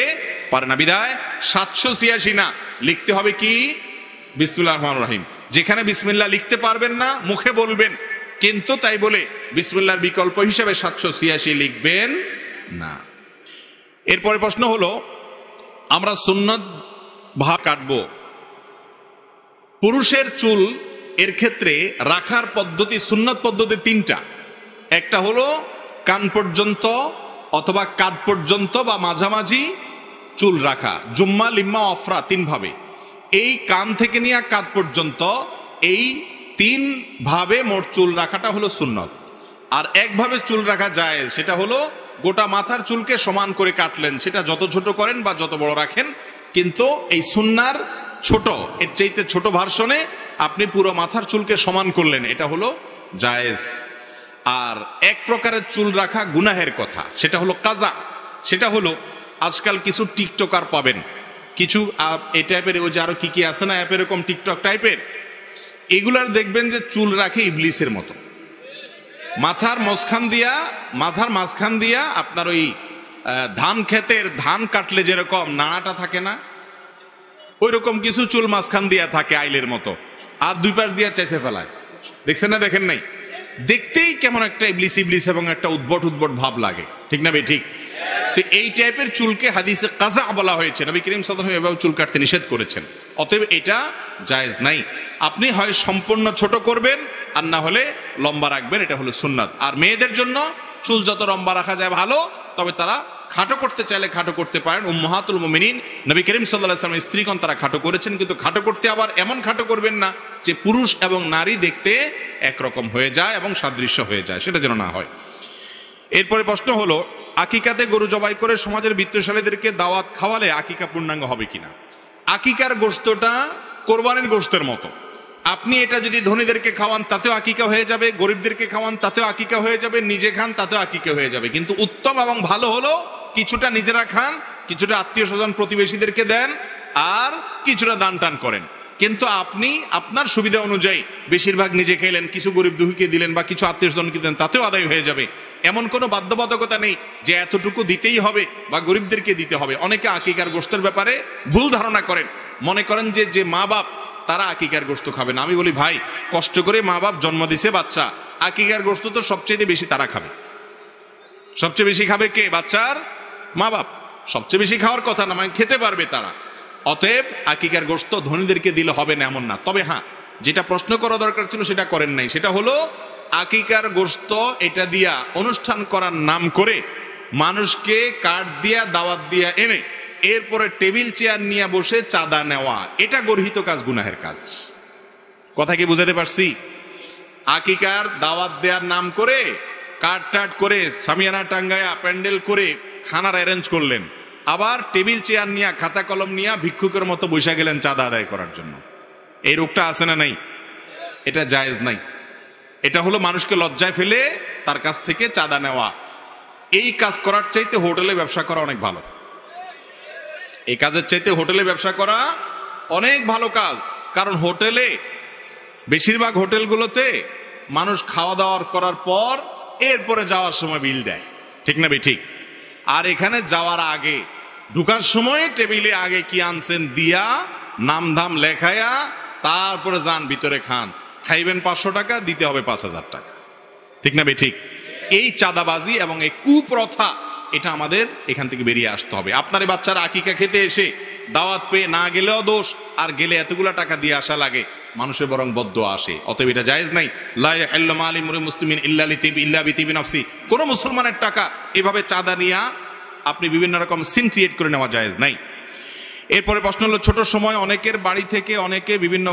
পারে না। বিধায় 786 না, লিখতে হবে কি বিসমিল্লাহির রহমানির রহিম। যেখানে বিসমিল্লাহ লিখতে পারবেন না মুখে বলবেন, কিন্তু তাই বলে বিসমিল্লাহর বিকল্প হিসেবে 786 লিখবেন না। এরপরে প্রশ্ন হলো, আমরা সুন্নত ভাগ কাটবো, পুরুষের চুল এর ক্ষেত্রে রাখার পদ্ধতি, সুন্নত পদ্ধতি 3টা। একটা হলো কান পর্যন্ত অথবা কাঁধ পর্যন্ত বা মাঝামাঝি চুল রাখা, জুম্মা লিম্মা অফরা 3 ভাবে। এই কান থেকে নিয়ে কাঁধ পর্যন্ত এই 3 ভাবে মোট চুল রাখাটা হলো সুন্নত। আর একভাবে চুল রাখা যায়, সেটা হলো গোটা মাথার চুলকে সমান করে কাটলেন, সেটা যত ছোট করেন বা যত বড় রাখেন, কিন্তু এই সুন্নার ছোট, এর চাইতে ছোট ভার্সনে আপনি পুরো মাথার চুলকে সমান করলেন, এটা হলো জায়েজ। আর এক প্রকারের চুল রাখা গুনাহের কথা, সেটা হলো কাজা। সেটা হলো আজকাল কিছু টিকটকার পাবেন, কিছু এই টাইপের, ওই যে আরো কি কি আছে না অ্যাপ এরকম টিকটক টাইপের, এগুলার দেখবেন যে চুল রাখে ইবলিসের মতো। মাথার মাঝখান দিয়া আপনার ওই ধান ক্ষেতের ধান কাটলে যেরকম নাড়াটা থাকে না, ওই রকম কিছু চুল মাঝখান দিয়া থাকে আইলের মতো, আর 2 পাশ দিয়া চেঁচে ফেলায়। দেখছেন না? দেখেন নাই? দেখতেই কেমন একটা ইবলিস ইবলিস এবং একটা উদ্ভট উদ্ভট ভাব লাগে, ঠিক না ভাই? ঠিক। তো এই টাইপের চুলকে হাদিসে কাজা বলা হয়েছে, নবী করিম সাল্লাল্লাহু আলাইহি ওয়াসাল্লাম চুল কাটতে নিষেধ করেছেন। অতএব এটা জায়েজ নাই। আপনি হয় সম্পূর্ণ ছোট করবেন আর না হলে লম্বা রাখবেন, এটা হলো সুন্নাত। আর মেয়েদের জন্য চুল যত লম্বা রাখা যায় ভালো, তবে তারা খাটো করতে চাইলে খাটো করতে পারেন। উম্মাহাতুল মুমিনিন নবী করিম সাল্লাল্লাহু আলাইহি ওয়াসাল্লামের স্ত্রীগণ তারা খাটো করেছেন, কিন্তু খাটো করতে আবার এমন খাটো করবেন না যে পুরুষ এবং নারী দেখতে একরকম হয়ে যায় এবং সাদৃশ্য হয়ে যায়, সেটা যেন না হয়। এরপরে প্রশ্ন হলো, আকিকাতে গরু জবাই করে সমাজের বিত্তশালীদেরকে দাওয়াত খাওয়ালে আকিকা পূর্ণাঙ্গ হবে কিনা? আকিকার গোশতটা কোরবানির গোশতের মতো। আপনি এটা যদি ধনীদেরকে খাওয়ান তাতেও আকিকা হয়ে যাবে, গরিবদেরকে খাওয়ান তাতেও আকিকা হয়ে যাবে, নিজে খান তাতেও আকিকা হয়ে যাবে। কিন্তু উত্তম এবং ভালো হলো কিছুটা নিজেরা খান, কিছুটা আত্মীয় স্বজন প্রতিবেশীদেরকে দেন, আর কিছুটা দান টান করেন। কিন্তু আপনি আপনার সুবিধা অনুযায়ী বেশিরভাগ নিজে খেলেন, কিছু গরিব দুঃখীকে দিলেন বা কিছু আত্মীয় স্বজনকে দিলেন, তাতেও আদায় হয়ে যাবে। এমন কোনো বাধ্যবাধকতা নেই যে এতটুকু দিতেই হবে বা গরিবদেরকে দিতে হবে। অনেকে আকিকার গোশতের ব্যাপারে ভুল ধারণা করেন, মনে করেন যে মা বাপ তারা আকিকার গোশত খাবে না। আমি বলি ভাই, কষ্ট করে মা বাপ জন্ম দিছে বাচ্চা, আকিকার গোশত তো সবচেয়ে বেশি তারা খাবে। সবচেয়ে বেশি খাবে কে? বাচ্চার মা বাপ। সবচেয়ে বেশি খাওয়ার কথা না, মানে খেতে পারবে তারা। অতএব আকিকার গোশত ধনীদেরকে দিলে হবে না এমন না। তবে হ্যাঁ, যেটা প্রশ্ন করা দরকার ছিল সেটা করেন নাই, সেটা হলো আকিকার গোশত এটা দিয়া অনুষ্ঠান করার নাম করে মানুষকে কার্ড দিয়া দাওয়াত দিয়া এনে এরপরে টেবিল চেয়ার নিয়ে বসে চাঁদা নেওয়া, এটা গর্হিত কাজ, গুনাহের কাজ। কথা কি বুঝাতে পারছি? আকিকার দাওয়াত দেওয়ার নাম করে কার্ড টাট করে সামিয়ানা টাঙ্গায়া প্যান্ডেল করে খানার অ্যারেঞ্জ করলেন, আবার টেবিল চেয়ার নিয়ে খাতা কলম নিয়ে ভিক্ষুকের মতো বসে গেলেন চাঁদা আদায় করার জন্য। এই রোগটা আছে না নাই? এটা জায়েজ নাই। এটা হলো মানুষকে লজ্জায় ফেলে তার কাছ থেকে চাঁদা নেওয়া। এই কাজ করার চাইতে হোটেলে ব্যবসা করা অনেক ভালো। এই কাজের চাইতে হোটেলে ব্যবসা করা অনেক ভালো কাজ। কারণ হোটেলে, বেশিরভাগ হোটেলগুলোতে মানুষ খাওয়া দাওয়া করার পর এরপরে যাওয়ার সময় বিল দেয়, ঠিক না ভাই? ঠিক। আর এখানে যাওয়ার আগে ঢুকার সময় টেবিলে আগে কি আনছেন দিয়া নাম ধাম লেখায়া তারপরে যান ভিতরে খান। খাইবেন 500 টাকা, দিতে হবে 5000 টাকা, ঠিক না ভাই? ঠিক। এই চাঁদাবাজি এবং এই কুপ্রথা, এটা আমাদের এখান থেকে বেরিয়ে আসতে হবে। আপনার বাচ্চারা আকিকা খেতে এসে দাওয়াত পেয়ে না গেলেও দোষ, আর গেলে এতগুলা টাকা দিয়ে আসা লাগে, মানুষের বরং বদদোয়া আসে। অতএব এটা জায়েজ নাই। লা ইয়াহিল্লু মালি মুসলিমিন ইল্লা বিতিবি নাফসি। কোন মুসলমানের টাকা এভাবে চাঁদা নিয়ে আপনি বিভিন্ন রকম সিন ক্রিয়েট করে নেওয়া জায়েজ নাই। এরপরে প্রশ্ন হলো, ছোট সময় অনেকের বাড়ি থেকে অনেকে বিভিন্ন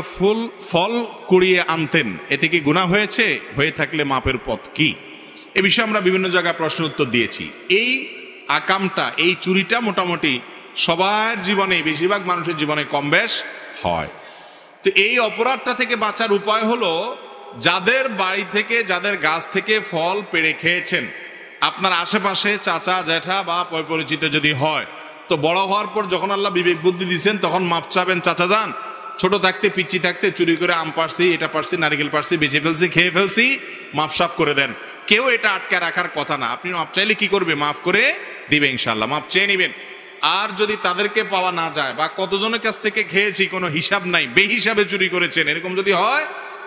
ফল কুড়িয়ে আনতেন, এতে কি গুনাহ হয়েছে? হয়ে থাকলে মাপের পথ কি? এ বিষয়ে আমরা বিভিন্ন জায়গায় প্রশ্ন উত্তর দিয়েছি। এই আকামটা, এই চুরিটা মোটামুটি সবার জীবনে, বেশিরভাগ মানুষের জীবনে কম বেশ হয়। তো এই অপরাধটা থেকে বাঁচার উপায় হলো, যাদের বাড়ি থেকে, যাদের গাছ থেকে ফল পেড়ে খেয়েছেন, আপনার আশেপাশে চাচা জ্যাঠা বা পরিচিত যদি হয়, তো বড় হওয়ার পর যখন আল্লাহ বিবেক বুদ্ধি দিচ্ছেন তখন মাপ চাবেন, চাচা যান ছোট থাকতে পিচ্ছি থাকতে চুরি করে আম পারছি, এটা পারছি, নারিকেল পারছি, বেঁচে ফেলছি, খেয়ে ফেলছি, মাফ করে দেন। কেউ এটা আটকে রাখার কথা না। আপনি মাপ চাইলে কি করবে? মাফ করে দিবে ইনশাল্লাহ, মাপ চেয়ে নিবেন। আর যদি তাদেরকে পাওয়া না যায় বা কতজনের কাছ থেকে খেয়েছি কোনো হিসাব নাই, বেহিসাবে চুরি করেছেন, এরকম যদি হয়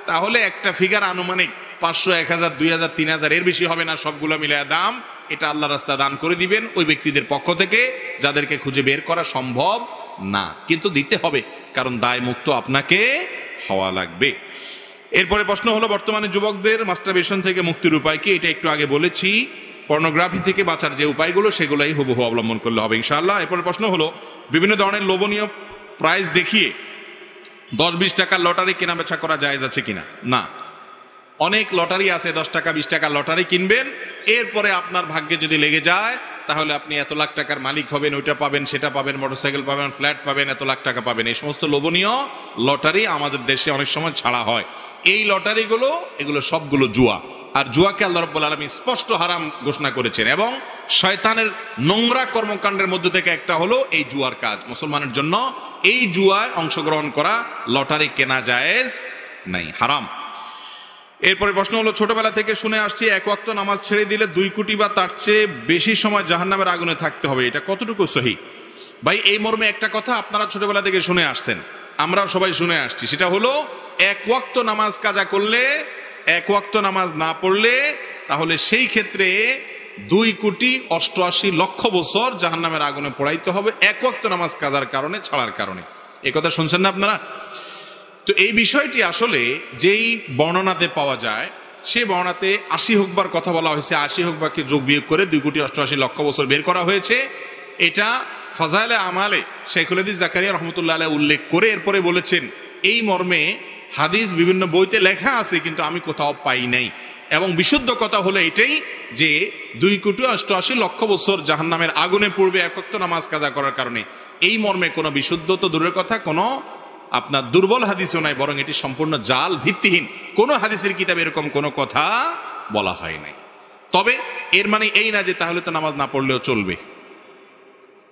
তাহলে একটা ফিগার আনুমানিক 500, 1000, 2000, 3000 এর বেশি হবে না, সবগুলো মিলায় দাম, এটা আল্লাহ রাস্তা দান করে দিবেন ওই ব্যক্তিদের পক্ষ থেকে যাদেরকে খুঁজে বের করা সম্ভব না, কিন্তু দিতে হবে, কারণ দায় মুক্ত আপনাকে হওয়া লাগবে। এরপরে প্রশ্ন হলো, বর্তমানে যুবকদের মাস্টারবেশন থেকে মুক্তির উপায় কি? এটা একটু আগে বলেছি, পর্নোগ্রাফি থেকে বাঁচার যে উপায়গুলো সেগুলাই হুবহু অবলম্বন করলে হবে ইনশাআল্লাহ। এরপরে প্রশ্ন হলো, বিভিন্ন ধরনের লোভনীয় প্রাইজ দেখিয়ে 10-20 টাকার লটারি কেনা বেচা করা জায়েজ আছে কিনা? না। অনেক লটারি আছে, 10 টাকা 20 টাকার লটারি কিনবেন, এরপরে আপনার ভাগ্যে যদি লেগে যায় তাহলে আপনি এত লাখ টাকার মালিক হবেন, ওইটা পাবেন, সেটা পাবেন, মোটরসাইকেল পাবেন, ফ্ল্যাট পাবেন, এত লাখ টাকা পাবেন। এই সমস্ত লোভনীয় লটারি আমাদের দেশে অনেক সময় ছাড়া হয়। এই লটারিগুলো, এগুলো সবগুলো জুয়া, আর জুয়াকে আল্লাহ রাব্বুল আলামিন স্পষ্ট হারাম ঘোষণা করেছেন। এবং শয়তানের নোংরা কর্মকাণ্ডের মধ্যে থেকে একটা হলো এই জুয়ার কাজ। মুসলমানের জন্য এই জুয়ায় অংশগ্রহণ করা, লটারি কেনা জায়েজ নাই, হারাম। এরপরে প্রশ্ন হলো, ছোটবেলা থেকে শুনে আসছি 1 ওয়াক্ত নামাজ ছেড়ে দিলে 2 কোটি বা তার চেয়ে বেশি সময় জাহান্নামের আগুনে থাকতে হবে, এটা কতটুকু সহি? ভাই, এই মর্মে একটা কথা আপনারা ছোটবেলা থেকে শুনে আসছেন, আমরাও সবাই শুনে আসছি, সেটা হলো 1 ওয়াক্ত নামাজ কাজা করলে, 1 ওয়াক্ত নামাজ না পড়লে তাহলে সেই ক্ষেত্রে 2,88,00,000 বছর জাহান্নামের আগুনে পোড়াইতে হবে, 1 ওয়াক্ত নামাজ কাজার কারণে, ছাড়ার কারণে। এই কথা শুনছেন না আপনারা? তো এই বিষয়টি আসলে যেই বর্ণনাতে পাওয়া যায়, সেই বর্ণনাতে 80 হুকবার কথা বলা হয়েছে, 80 হুকবাকে যোগ বিয়োগ করে 2,88,00,000 বছর বের করা হয়েছে। এটা ফাজাইলে আমালে শাইখুল হাদিস জাকারিয়া রহমতুল্লাহ আলাইহি উল্লেখ করে এরপরে বলেছেন, এই মর্মে হাদিস বিভিন্ন বইতে লেখা আছে, কিন্তু আমি কোথাও পাই নাই। এবং বিশুদ্ধ কথা হলো এটাই যে 2,88,00,000 বছর জাহান্নামের আগুনে পড়বে 1 ওয়াক্ত নামাজ কাজা করার কারণে। এই মর্মে কোনো বিশুদ্ধ তো দূরের কথা, কোনো আপনার দুর্বল হাদিসও নাই, বরং এটি সম্পূর্ণ জাল, ভিত্তিহীন। কোনো হাদিসের কিতাবে এরকম কোনো কথা বলা হয় নাই। তবে এর মানে এই না যে তাহলে তো নামাজ না পড়লেও চলবে,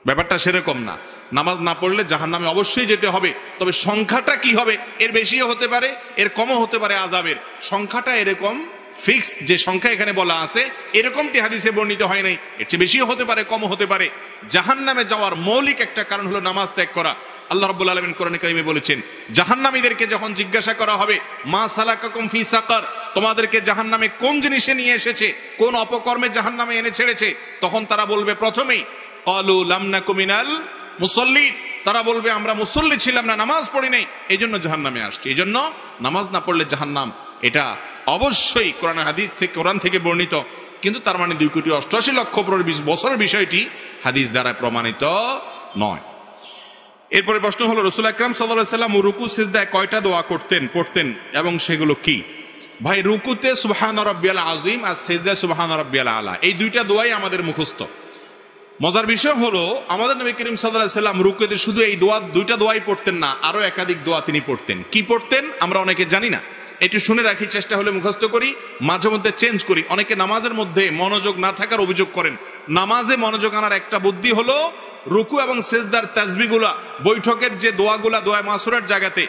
ব্যাপারটা সেরকম না। নামাজ না পড়লে জাহান্নামে অবশ্যই যেতে হবে, তবে সংখ্যাটা কি হবে? এর বেশিও হতে পারে, এর কমও হতে পারে। আযাবের সংখ্যাটা এরকম ফিক্স যে সংখ্যা এখানে বলা আছে, এরকমটি হাদিসে বর্ণিত হয় নাই। এর চেয়ে বেশিও হতে পারে, কমও হতে পারে। জাহান্নামে যাওয়ার মৌলিক একটা কারণ হলো নামাজ ত্যাগ করা। আল্লাহ রাব্বুল আলামিন কোরআনে কারিমে বলেছেন, জাহান্নামীদেরকে যখন জিজ্ঞাসা করা হবে, মা সালাকাকুম ফি সাকার, তোমাদেরকে জাহান্নামে কোন জিনিসে নিয়ে এসেছে, কোন অপকর্মে জাহান্নামে এনে ছেড়েছে, তখন তারা বলবে প্রথমেই ক্বালু লাম নাকু মিনাল মুসাল্লিন, তারা বলবে আমরা মুসল্লি ছিলাম না, নামাজ পড়ি নাই, এই জন্য জাহান্নামে আসছে। এই জন্য নামাজ না পড়লে জাহান্নাম, এটা অবশ্যই কোরআন থেকে বর্ণিত, কিন্তু তার মানে 2,88,00,000 বছরের বিষয়টি হাদিস দ্বারা প্রমাণিত নয়। এরপরে প্রশ্ন হলো, রাসূল আকরাম সাল্লাল্লাহু আলাইহি ওয়াসাল্লাম রুকু সিজদায় কয়টা দোয়া পড়তেন এবং সেগুলো কি? ভাই, রুকুতে সুবহান রাব্বিয়াল আযীম আর সিজদায় সুবহান রাব্বিয়াল আলা, এই দুইটা দোয়াই আমাদের মুখস্থ। মজার বিষয় হলো, আমাদের নবী করিম সাল্লাল্লাহু আলাইহি ওয়াসাল্লাম রুকুতে শুধু এই দুইটা দোয়াই পড়তেন না, আরো একাধিক দোয়া তিনি পড়তেন। কি পড়তেন আমরা অনেকে জানি না, একটু শুনে রাখি, চেষ্টা হলে মুখস্থ করি, মাঝে মধ্যে চেঞ্জ করি। অনেকে নামাজের মধ্যে মনোযোগ না থাকার অভিযোগ করেন। নামাজে মনোযোগ আনার একটা বুদ্ধি হলো, রুকু এবং সিজদার তাসবিহগুলা, বৈঠকের যে দোয়াগুলা, দোয়া মাসুরার জায়গাতে,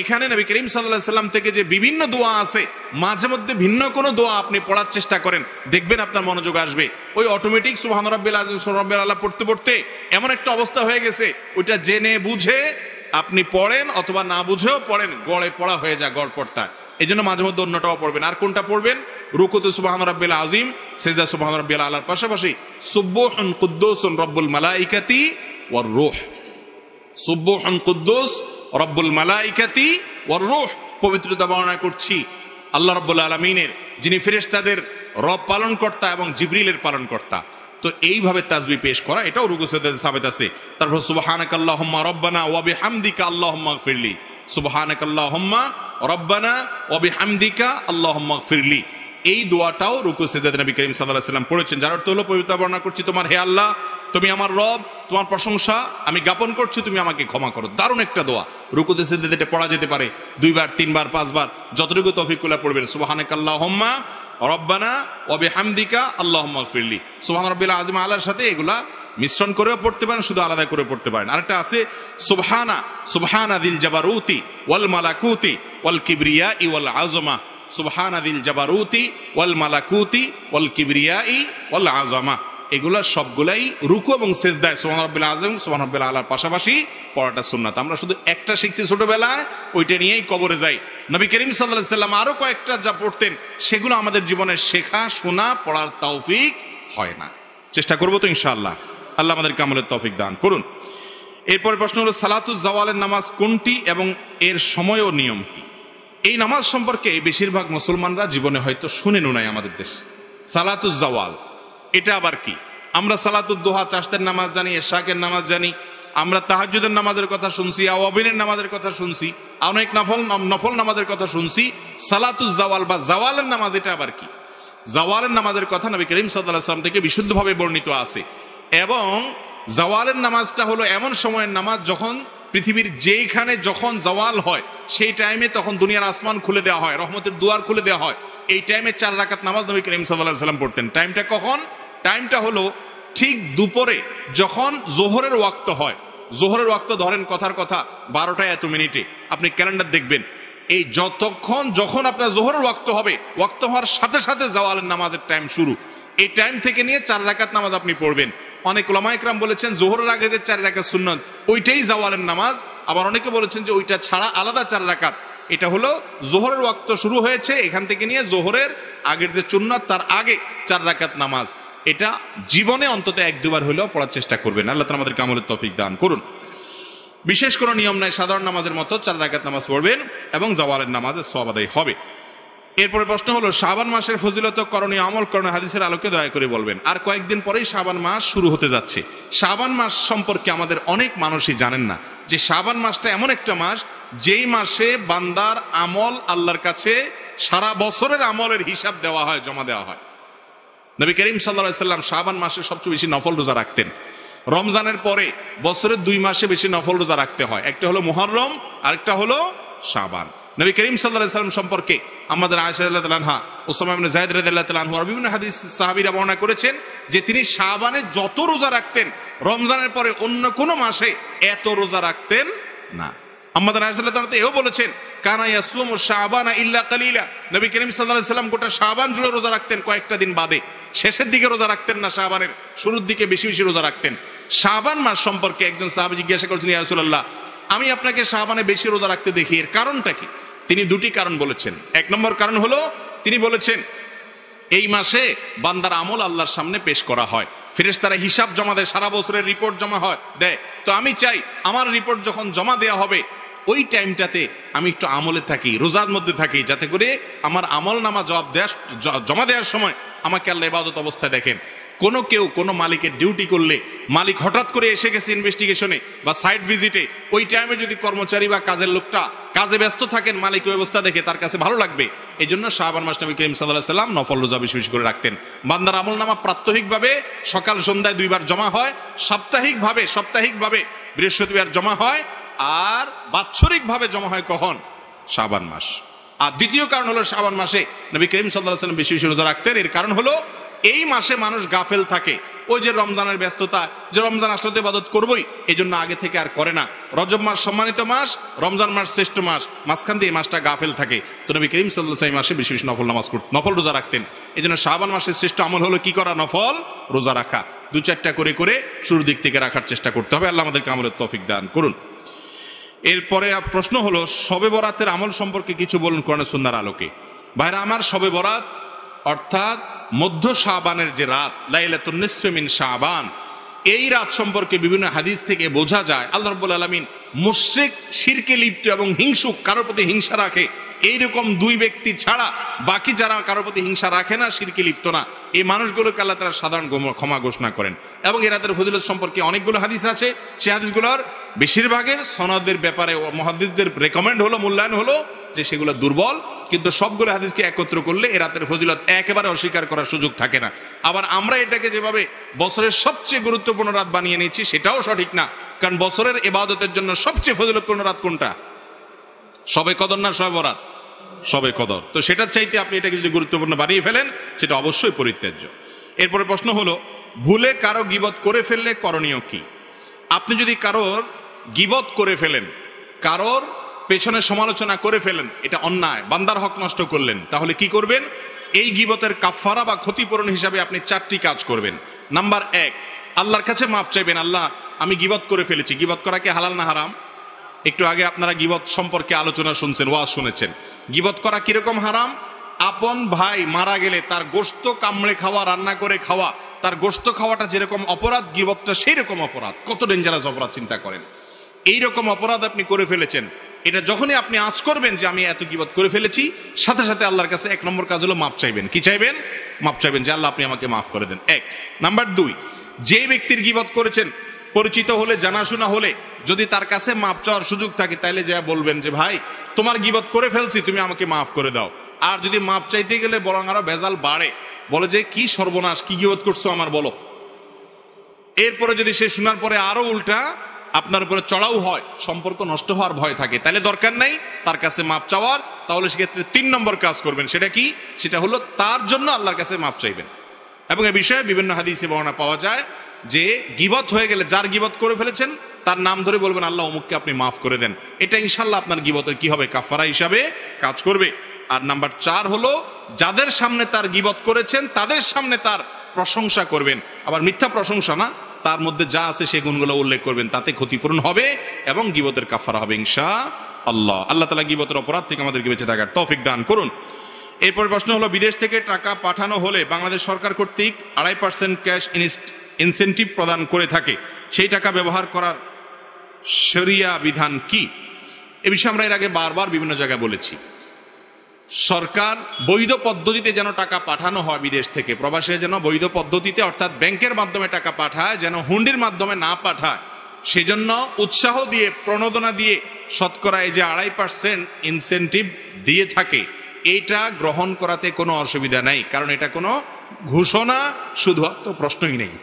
এখানে নবী করিম সাল্লাল্লাহু আলাইহি ওয়াসাল্লাম থেকে যে বিভিন্ন দোয়া আছে, মাঝে মধ্যে ভিন্ন কোনো দোয়া আপনি পড়ার চেষ্টা করেন, দেখবেন আপনার মনোযোগ আসবে। ওই অটোমেটিক সুবহান রাব্বিল আযীম সুবহান রাব্বিল আলা পড়তে পড়তে এমন একটা অবস্থা হয়ে গেছে, ওইটা জেনে বুঝে আপনি পড়েন অথবা না বুঝেও পড়েন, গড়ে পড়া হয়ে যায়, গড় পড়তা। এই জন্য মাঝে মধ্যে অন্যটাও পড়বেন। আর কোনটা পড়বেন? রুকুতে সুবহান রাব্বিল আযীম, সিজদা সুবহান রাব্বিল আলার পাশাপাশি সুবহুন কুদ্দুসুন রব্বুল মালাইকাতি ওয়ার রূহ, সুবহুন কুদ্দুস রব্বুল মালাইকাতি ওয়ার রূহ, পবিত্রতা বর্ণনা করছি আল্লাহ রাব্বুল আলামিনের, যিনি ফেরেশতাদের রব পালন কর্তা এবং জিবরিলের পালন কর্তা। তো এইভাবে তাসবিহ পেশ করা, এটাও রুকু সিজদাতে সাবিত আছে। তারপর সুবহানাকাল্লাহুম্মা রাব্বানা ওয়া বিহামদিকা আল্লাহুম্মা ইগফিরলি, সুবহানাকাল্লাহুম্মা রাব্বানা ওয়া বিহামদিকা আল্লাহুম্মা ইগফিরলি, এই দোয়াটাও রুকু সিজদাতে নবী করিম সাল্লাল্লাহু আলাইহি ওয়াসাল্লাম পড়েছেন। যার অর্থ হলো, পবিত্রতা বর্ণনা করছি তোমার, হে আল্লাহ তুমি আমার রব, তোমার প্রশংসা আমি জ্ঞাপন করছি, তুমি আমাকে ক্ষমা করো। দারুণ একটা দোয়া, রুকুতে সিজদাতে পড়া যেতে পারে 2 বার 3 বার 5 বার, যতটুকু তৌফিকুল্লাহ পড়বেন। সুবহানাকাল্লাহুম্মা রাব্বানা ওয়া বিহামদিকা আল্লাহুম্মা ইগফিরলি, সুবহান রাব্বিল আযীম আলার সাথে এগুলা মিশ্রণ করেও পড়তে পারেন, শুধু আলাদা করে পড়তে পারেন। আরেকটা আছে সুবহানা, সুবহানা দিল জাবারুতি ওয়াল মালাকুতি ওয়াল কিবরিয়াই ওয়াল আযমা, সুবহানা দিল জাবারুতি ওয়াল মালাকুতি ওয়াল কিবরিয়াই ওয়াল আযমা। এগুলো সবগুলাই রুকু এবং সিজদায় সুবহান রাব্বিল আযম, সুবহান রাব্বিল আলার পাশাপাশি পড়াটা সুন্নাত। আমরা শুধু একটা শিখছি ছোটবেলায়, ওইটা নিয়েই কবরে যাই। নবী করিম সাল্লাল্লাহু আলাইহি সাল্লাম আরো কয়েকটা যা পড়তেন সেগুলো আমাদের জীবনে শেখা, শোনা, পড়ার তৌফিক হয় না। চেষ্টা করবো তো ইনশাআল্লাহ। আল্লাহ আমাদেরকে আমলের তৌফিক দান করুন। এরপরে প্রশ্ন হলো সালাতুজ জাওয়ালের নামাজ কোনটি এবং এর সময় ও নিয়ম কি? এই নামাজ সম্পর্কে বেশিরভাগ মুসলমানরা জীবনে হয়তো শুনেনও নাই আমাদের দেশে। সালাতুজ জাওয়াল এটা আবার কি? আমরা সালাতুদ দুহা, চাষতের নামাজ জানি, এশাকের নামাজ জানি, আমরা তাহাজ্জুদের নামাজের কথা শুনছি, আওয়াবিনের নামাজের কথা শুনছি, অনেক নফল নামাজের কথা শুনছি। সালাতুজ জাওয়াল বা জাওয়ালের নামাজ এটা আবার কি? জাওয়ালের নামাজের কথা নবী করিম সাল্লাল্লাহু আলাইহি ওয়াসাল্লাম থেকে বিশুদ্ধভাবে বর্ণিত আছে। এবং জাওয়ালের নামাজটা হলো এমন সময়ের নামাজ যখন পৃথিবীর যেইখানে যখন জাওয়াল হয় সেই টাইমে তখন দুনিয়ার আসমান খুলে দেওয়া হয়, রহমতের দুয়ার খুলে দেওয়া হয়। এই টাইমে 4 রাকাত নামাজ নবী করিম সাল্লাল্লাহু আলাইহি ওয়াসাল্লাম পড়তেন। টাইমটা কখন? টাইমটা হলো ঠিক দুপুরে যখন জোহরের ওয়াক্ত হয়। জোহরের ওয়াক্ত ধরেন কথার কথা 12টা এত মিনিটে, আপনি ক্যালেন্ডার দেখবেন, এই যতক্ষণ যখন আপনার জোহরের ওয়াক্ত হবে, ওয়াক্ত হওয়ার সাথে সাথে জাওয়ালের নামাজের টাইম শুরু। এই টাইম থেকে নিয়ে 4 রাকাত নামাজ আপনি পড়বেন। অনেক উলামা ইকরাম বলেছেন জোহরের আগে যে 4 রাকাত সুন্নাত ওইটাই জাওয়ালের নামাজ। আবার অনেকে বলেছেন যে ওইটা ছাড়া আলাদা 4 রাকাত। এটা হলো জোহরের ওয়াক্ত শুরু হয়েছে, এখান থেকে নিয়ে জোহরের আগের যে সুন্নাত তার আগে 4 রাকাত নামাজ। এটা জীবনে অন্তত 1-2 বার হলেও পড়ার চেষ্টা করবেন। আল্লাহ তাআলা আমাদেরকে আমলের তৌফিক দান করুন। বিশেষ কোনো নিয়ম নাই, সাধারণ নামাজের মতো 4 রাকাত নামাজ পড়বেন এবং জাওয়ালের নামাজের সওয়াব আদায় হবে। এরপরে প্রশ্ন হলো শাবান মাসের ফজিলত, করণীয় আমল, করণীয় হাদিসের আলোকে দয়া করে বলবেন। আর কয়েকদিন পরেই শাবান মাস শুরু হতে যাচ্ছে। শাবান মাস সম্পর্কে আমাদের অনেক মানুষই জানেন না যে শাবান মাসটা এমন একটা মাস যেই মাসে বান্দার আমল আল্লাহর কাছে সারা বছরের আমলের হিসাব দেওয়া হয়, জমা দেওয়া হয়। নবী করিম সাল্লাল্লাহু আলাইহি সাল্লাম শাবান মাসে সবচেয়ে বেশি নফল রোজা রাখতেন। রমজানের পরে বছরের 2 মাসে বেশি নফল রোজা রাখতে হয়, একটা হলো মুহররম, আরেকটা হলো শাবান। নবী করিম সাল্লাল্লাহু আলাইহি সাল্লাম সম্পর্কে আমাদের আয়েশা রাদিয়াল্লাহু আনহা, উসামা ইবনে যায়েদ রাদিয়াল্লাহু তাআলা আনহু আর বিভিন্ন হাদিস সাহাবীরা বর্ণনা করেছেন যে তিনি শাবানে যত রোজা রাখতেন রমজানের পরে অন্য কোনো মাসে এত রোজা রাখতেন না। আমাদের আয়েশা রাদিয়াল্লাহু তাআলা এও বলেছেন কানা ইয়াসুমু শাবানা ইল্লা কালিলা, নবী করিম সাল্লাল্লাহু আলাইহি সাল্লাম গোটা শাবান জুড়ে রোজা রাখতেন, কয়েকটা দিন বাদে। শেষের দিকে রোজা রাখতেন না, শাবানের শুরুর দিকে বেশি বেশি রোজা রাখতেন। শাবান মাস সম্পর্কে একজন সাহাবী জিজ্ঞাসা করেছেন, ইয়া রাসূলুল্লাহ, আমি আপনাকে শাবানে বেশি রোজা রাখতে দেখি, এর কারণটা কি? তিনি 2টি কারণ বলেছেন। 1 নম্বর কারণ হলো তিনি বলেছেন এই মাসে বান্দার আমল আল্লাহর সামনে পেশ করা হয়, ফেরেশতারা হিসাব জমা দেয়, সারা বছরের রিপোর্ট জমা দেয়। তো আমি চাই আমার রিপোর্ট যখন জমা দেওয়া হবে ওই টাইমটাতে আমি একটু আমলে থাকি, রোজার মধ্যে থাকি, যাতে করে আমার আমল নামা জমা দেওয়ার সময় আমাকে আল্লাহ ইবাদত অবস্থায় দেখেন। কোনো মালিকের ডিউটি করলে মালিক হঠাৎ করে এসে গেছে ইনভেস্টিগেশনে বা সাইট ভিজিটে, ওই টাইমে যদি কর্মচারী বা কাজের লোকটা কাজে ব্যস্ত থাকেন, মালিক ওই অবস্থা দেখে তার কাছে ভালো লাগবে। এই জন্য শাবান মাস নবী করিম সাল্লাল্লাহু আলাইহি সাল্লাম নফল রোজা বেশি বেশি করে রাখতেন। বান্দার আমল নামা প্রাত্যহিকভাবে সকাল সন্ধ্যায় 2 বার জমা হয়, সাপ্তাহিকভাবে বৃহস্পতিবার জমা হয়, আর বাৎসরিকভাবে জমা হয় কখন? শাবান মাস। আর দ্বিতীয় কারণ হলো শাবান মাসে নবী করিম সাল্লাল্লাহু আলাইহি সাল্লাম বেশি বেশি রোজা রাখতেন। এর কারণ হলো এই মাসে মানুষ গাফেল থাকে, ওই যে রমজানের ব্যস্ততা, যে রমজান আসলে ইবাদত করবই, এই জন্য আগে থেকে আর করে না। রজব মাস সম্মানিত মাস, রমজান মাস শ্রেষ্ঠ মাস, মাঝখান দিয়ে এই মাসটা গাফেল থাকে। তো নবী করিম সাল্লাল্লাহু আলাইহি ওয়াসাল্লাম মাসে বেশি বেশি নফল রোজা রাখতেন। এই জন্য শাবান মাসের শ্রেষ্ঠ আমল হলো কি করা? নফল রোজা রাখা। 2-4টা করে শুরুর দিক থেকে রাখার চেষ্টা করতে হবে। আল্লাহ আমাদেরকে আমলের তৌফিক দান করুন। এরপরে প্রশ্ন হলো শবে বরাতের আমল সম্পর্কে কিছু বলুন কোরআনের সুন্নাহর আলোকে। ভাইরা আমার, শবে বরাত অর্থাৎ মধ্য শাবানের যে রাত, লাইলাতুন নিসফি মিন শাবান, এই রাত সম্পর্কে বিভিন্ন হাদিস থেকে বোঝা যায় আল্লাহ রাব্বুল আলামিন মুশরিক, শিরকে লিপ্ত এবং হিংসুক, কারোর প্রতি হিংসা রাখে, এইরকম 2 ব্যক্তি ছাড়া বাকি যারা কারোর প্রতি হিংসা রাখে না, শিরকে লিপ্ত না, এই মানুষগুলোকে আল্লাহ তাআলা সাধারণ ক্ষমা ঘোষণা করেন। এবং এই রাতের ফজিলত সম্পর্কে অনেকগুলো হাদিস আছে। সেই হাদিসগুলোর বেশিরভাগের সনদের ব্যাপারে মুহাদ্দিসদের রেকমেন্ড হলো, মূল্যায়ন হলো যে সেগুলো দুর্বল, কিন্তু সবগুলো হাদিসকে একত্র করলে এই রাতের ফজিলত একেবারে অস্বীকার করার সুযোগ থাকে না। আবার আমরা এটাকে যেভাবে বছরের সবচেয়ে গুরুত্বপূর্ণ রাত বানিয়ে নিচ্ছি সেটাও সঠিক না, কারণ বছরের ইবাদতের জন্য সবচেয়ে ফজিলতপূর্ণ রাত কোনটা? শবে কদর না শবে বরাত? শবে কদর। তো সেটার চাইতে আপনি এটাকে যদি গুরুত্বপূর্ণ বানিয়ে ফেলেন সেটা অবশ্যই পরিত্যাজ্য। এরপরে প্রশ্ন হলো ভুলে কারো গীবত করে ফেললে করণীয় কি? আপনি যদি কারোর গীবত করে ফেলেন, কারোর পেছনে সমালোচনা করে ফেলেন, এটা অন্যায়, বান্দার হক নষ্ট করলেন, তাহলে কি করবেন? এই গীবতের কাফারা বা ক্ষতিপূরণ হিসাবে আপনি 4টি কাজ করবেন। নাম্বার 1, আল্লাহর কাছে মাপ চাইবেন। আল্লাহ, আমি গীবত করে ফেলেছি। গীবত করা কি হালাল না হারাম? একটু আগে আপনারা গীবত সম্পর্কে আলোচনা শুনছেন, ওয়াজ শুনেছেন। গীবত করা কিরকম হারাম? আপন ভাই মারা গেলে তার গোশত কামড়ে খাওয়া, রান্না করে খাওয়া, তার গোশত খাওয়াটা যেরকম অপরাধ, গীবতটা সেই রকম অপরাধ। কত ডেঞ্জারাস অপরাধ চিন্তা করেন। এই রকম অপরাধ আপনি করে ফেলেছেন, এটা যখনই আপনি আঁচ করবেন যে আমি এত গীবত করে ফেলেছি, সাথে সাথে আল্লাহর কাছে 1 নম্বর কাজ হলো মাপ চাইবেন। কি চাইবেন? মাপ চাইবেন যে আল্লাহ আপনি আমাকে মাফ করে দেন। 1 নাম্বার 2, যে ব্যক্তির গীবত করেছেন পরিচিত হলে, জানাশোনা হলে, যদি তার কাছে মাপ চাওয়ার সুযোগ থাকে, তাইলে যা বলবেন যে ভাই তোমার গীবত করে ফেলছি, তুমি আমাকে মাফ করে দাও। আর যদি মাপ চাইতে গেলে বরং আরো ভেজাল বাড়ে, বলে যে কি সর্বনাশ, কি গীবত করছো আমার বলো। এরপরে যদি সে শোনার পরে আরো উল্টা আপনার উপরে চড়াও হয়, সম্পর্ক নষ্ট হওয়ার ভয় থাকে, তাহলে দরকার নাই তার কাছে মাপ চাওয়ার। তাহলে সেক্ষেত্রে 3 নম্বর কাজ করবেন। সেটা কি? সেটা হলো তার জন্য আল্লাহর কাছে মাপ চাইবেন। এবং এ বিষয়ে বিভিন্ন হাদিসে বর্ণনা পাওয়া যায় যে গীবত হয়ে গেলে, যার গীবত করে ফেলেছেন তার নাম ধরে বলবেন আল্লাহ অমুককে আপনি মাফ করে দেন। এটা ইনশাল্লাহ আপনার গীবতের কি হবে? কাফারা হিসাবে কাজ করবে। আর নাম্বার 4 হলো যাদের সামনে তার গীবত করেছেন তাদের সামনে তার প্রশংসা করবেন। আবার মিথ্যা প্রশংসা না, তার মধ্যে যা আছে সেই গুণগুলো উল্লেখ করবেন, তাতে ক্ষতিপূরণ হবে এবং গীবতের কাফারা হবে ইনশাআল্লাহ। আল্লাহ তাআলা গীবতের অপরাধ থেকে আমাদেরকে বেঁচে থাকার তৌফিক দান করুন। এরপর প্রশ্ন হলো, বিদেশ থেকে টাকা পাঠানো হলে বাংলাদেশ সরকার কর্তৃক 2.5% ক্যাশ ইনসেন্টিভ প্রদান করে থাকে, সেই টাকা ব্যবহার করার শরিয়া বিধান কি? এ বিষয়ে আমরা এর আগে বারবার বিভিন্ন জায়গায় বলেছি। সরকার বৈধ পদ্ধতিতে যেন টাকা পাঠানো হয় বিদেশ থেকে, প্রবাসীরা যেন বৈধ পদ্ধতিতে অর্থাৎ ব্যাংকের মাধ্যমে টাকা পাঠায়, যেন হুন্ডির মাধ্যমে না পাঠায়, সেজন্য উৎসাহ দিয়ে, প্রণোদনা দিয়ে শতকরা এই যে 2.5% ইনসেন্টিভ দিয়ে থাকে, এইটা গ্রহণ করাতে কোনো অসুবিধা নাই। কারণ এটা কোনো ঘোষণা, শুধু তো প্রশ্নই নেই,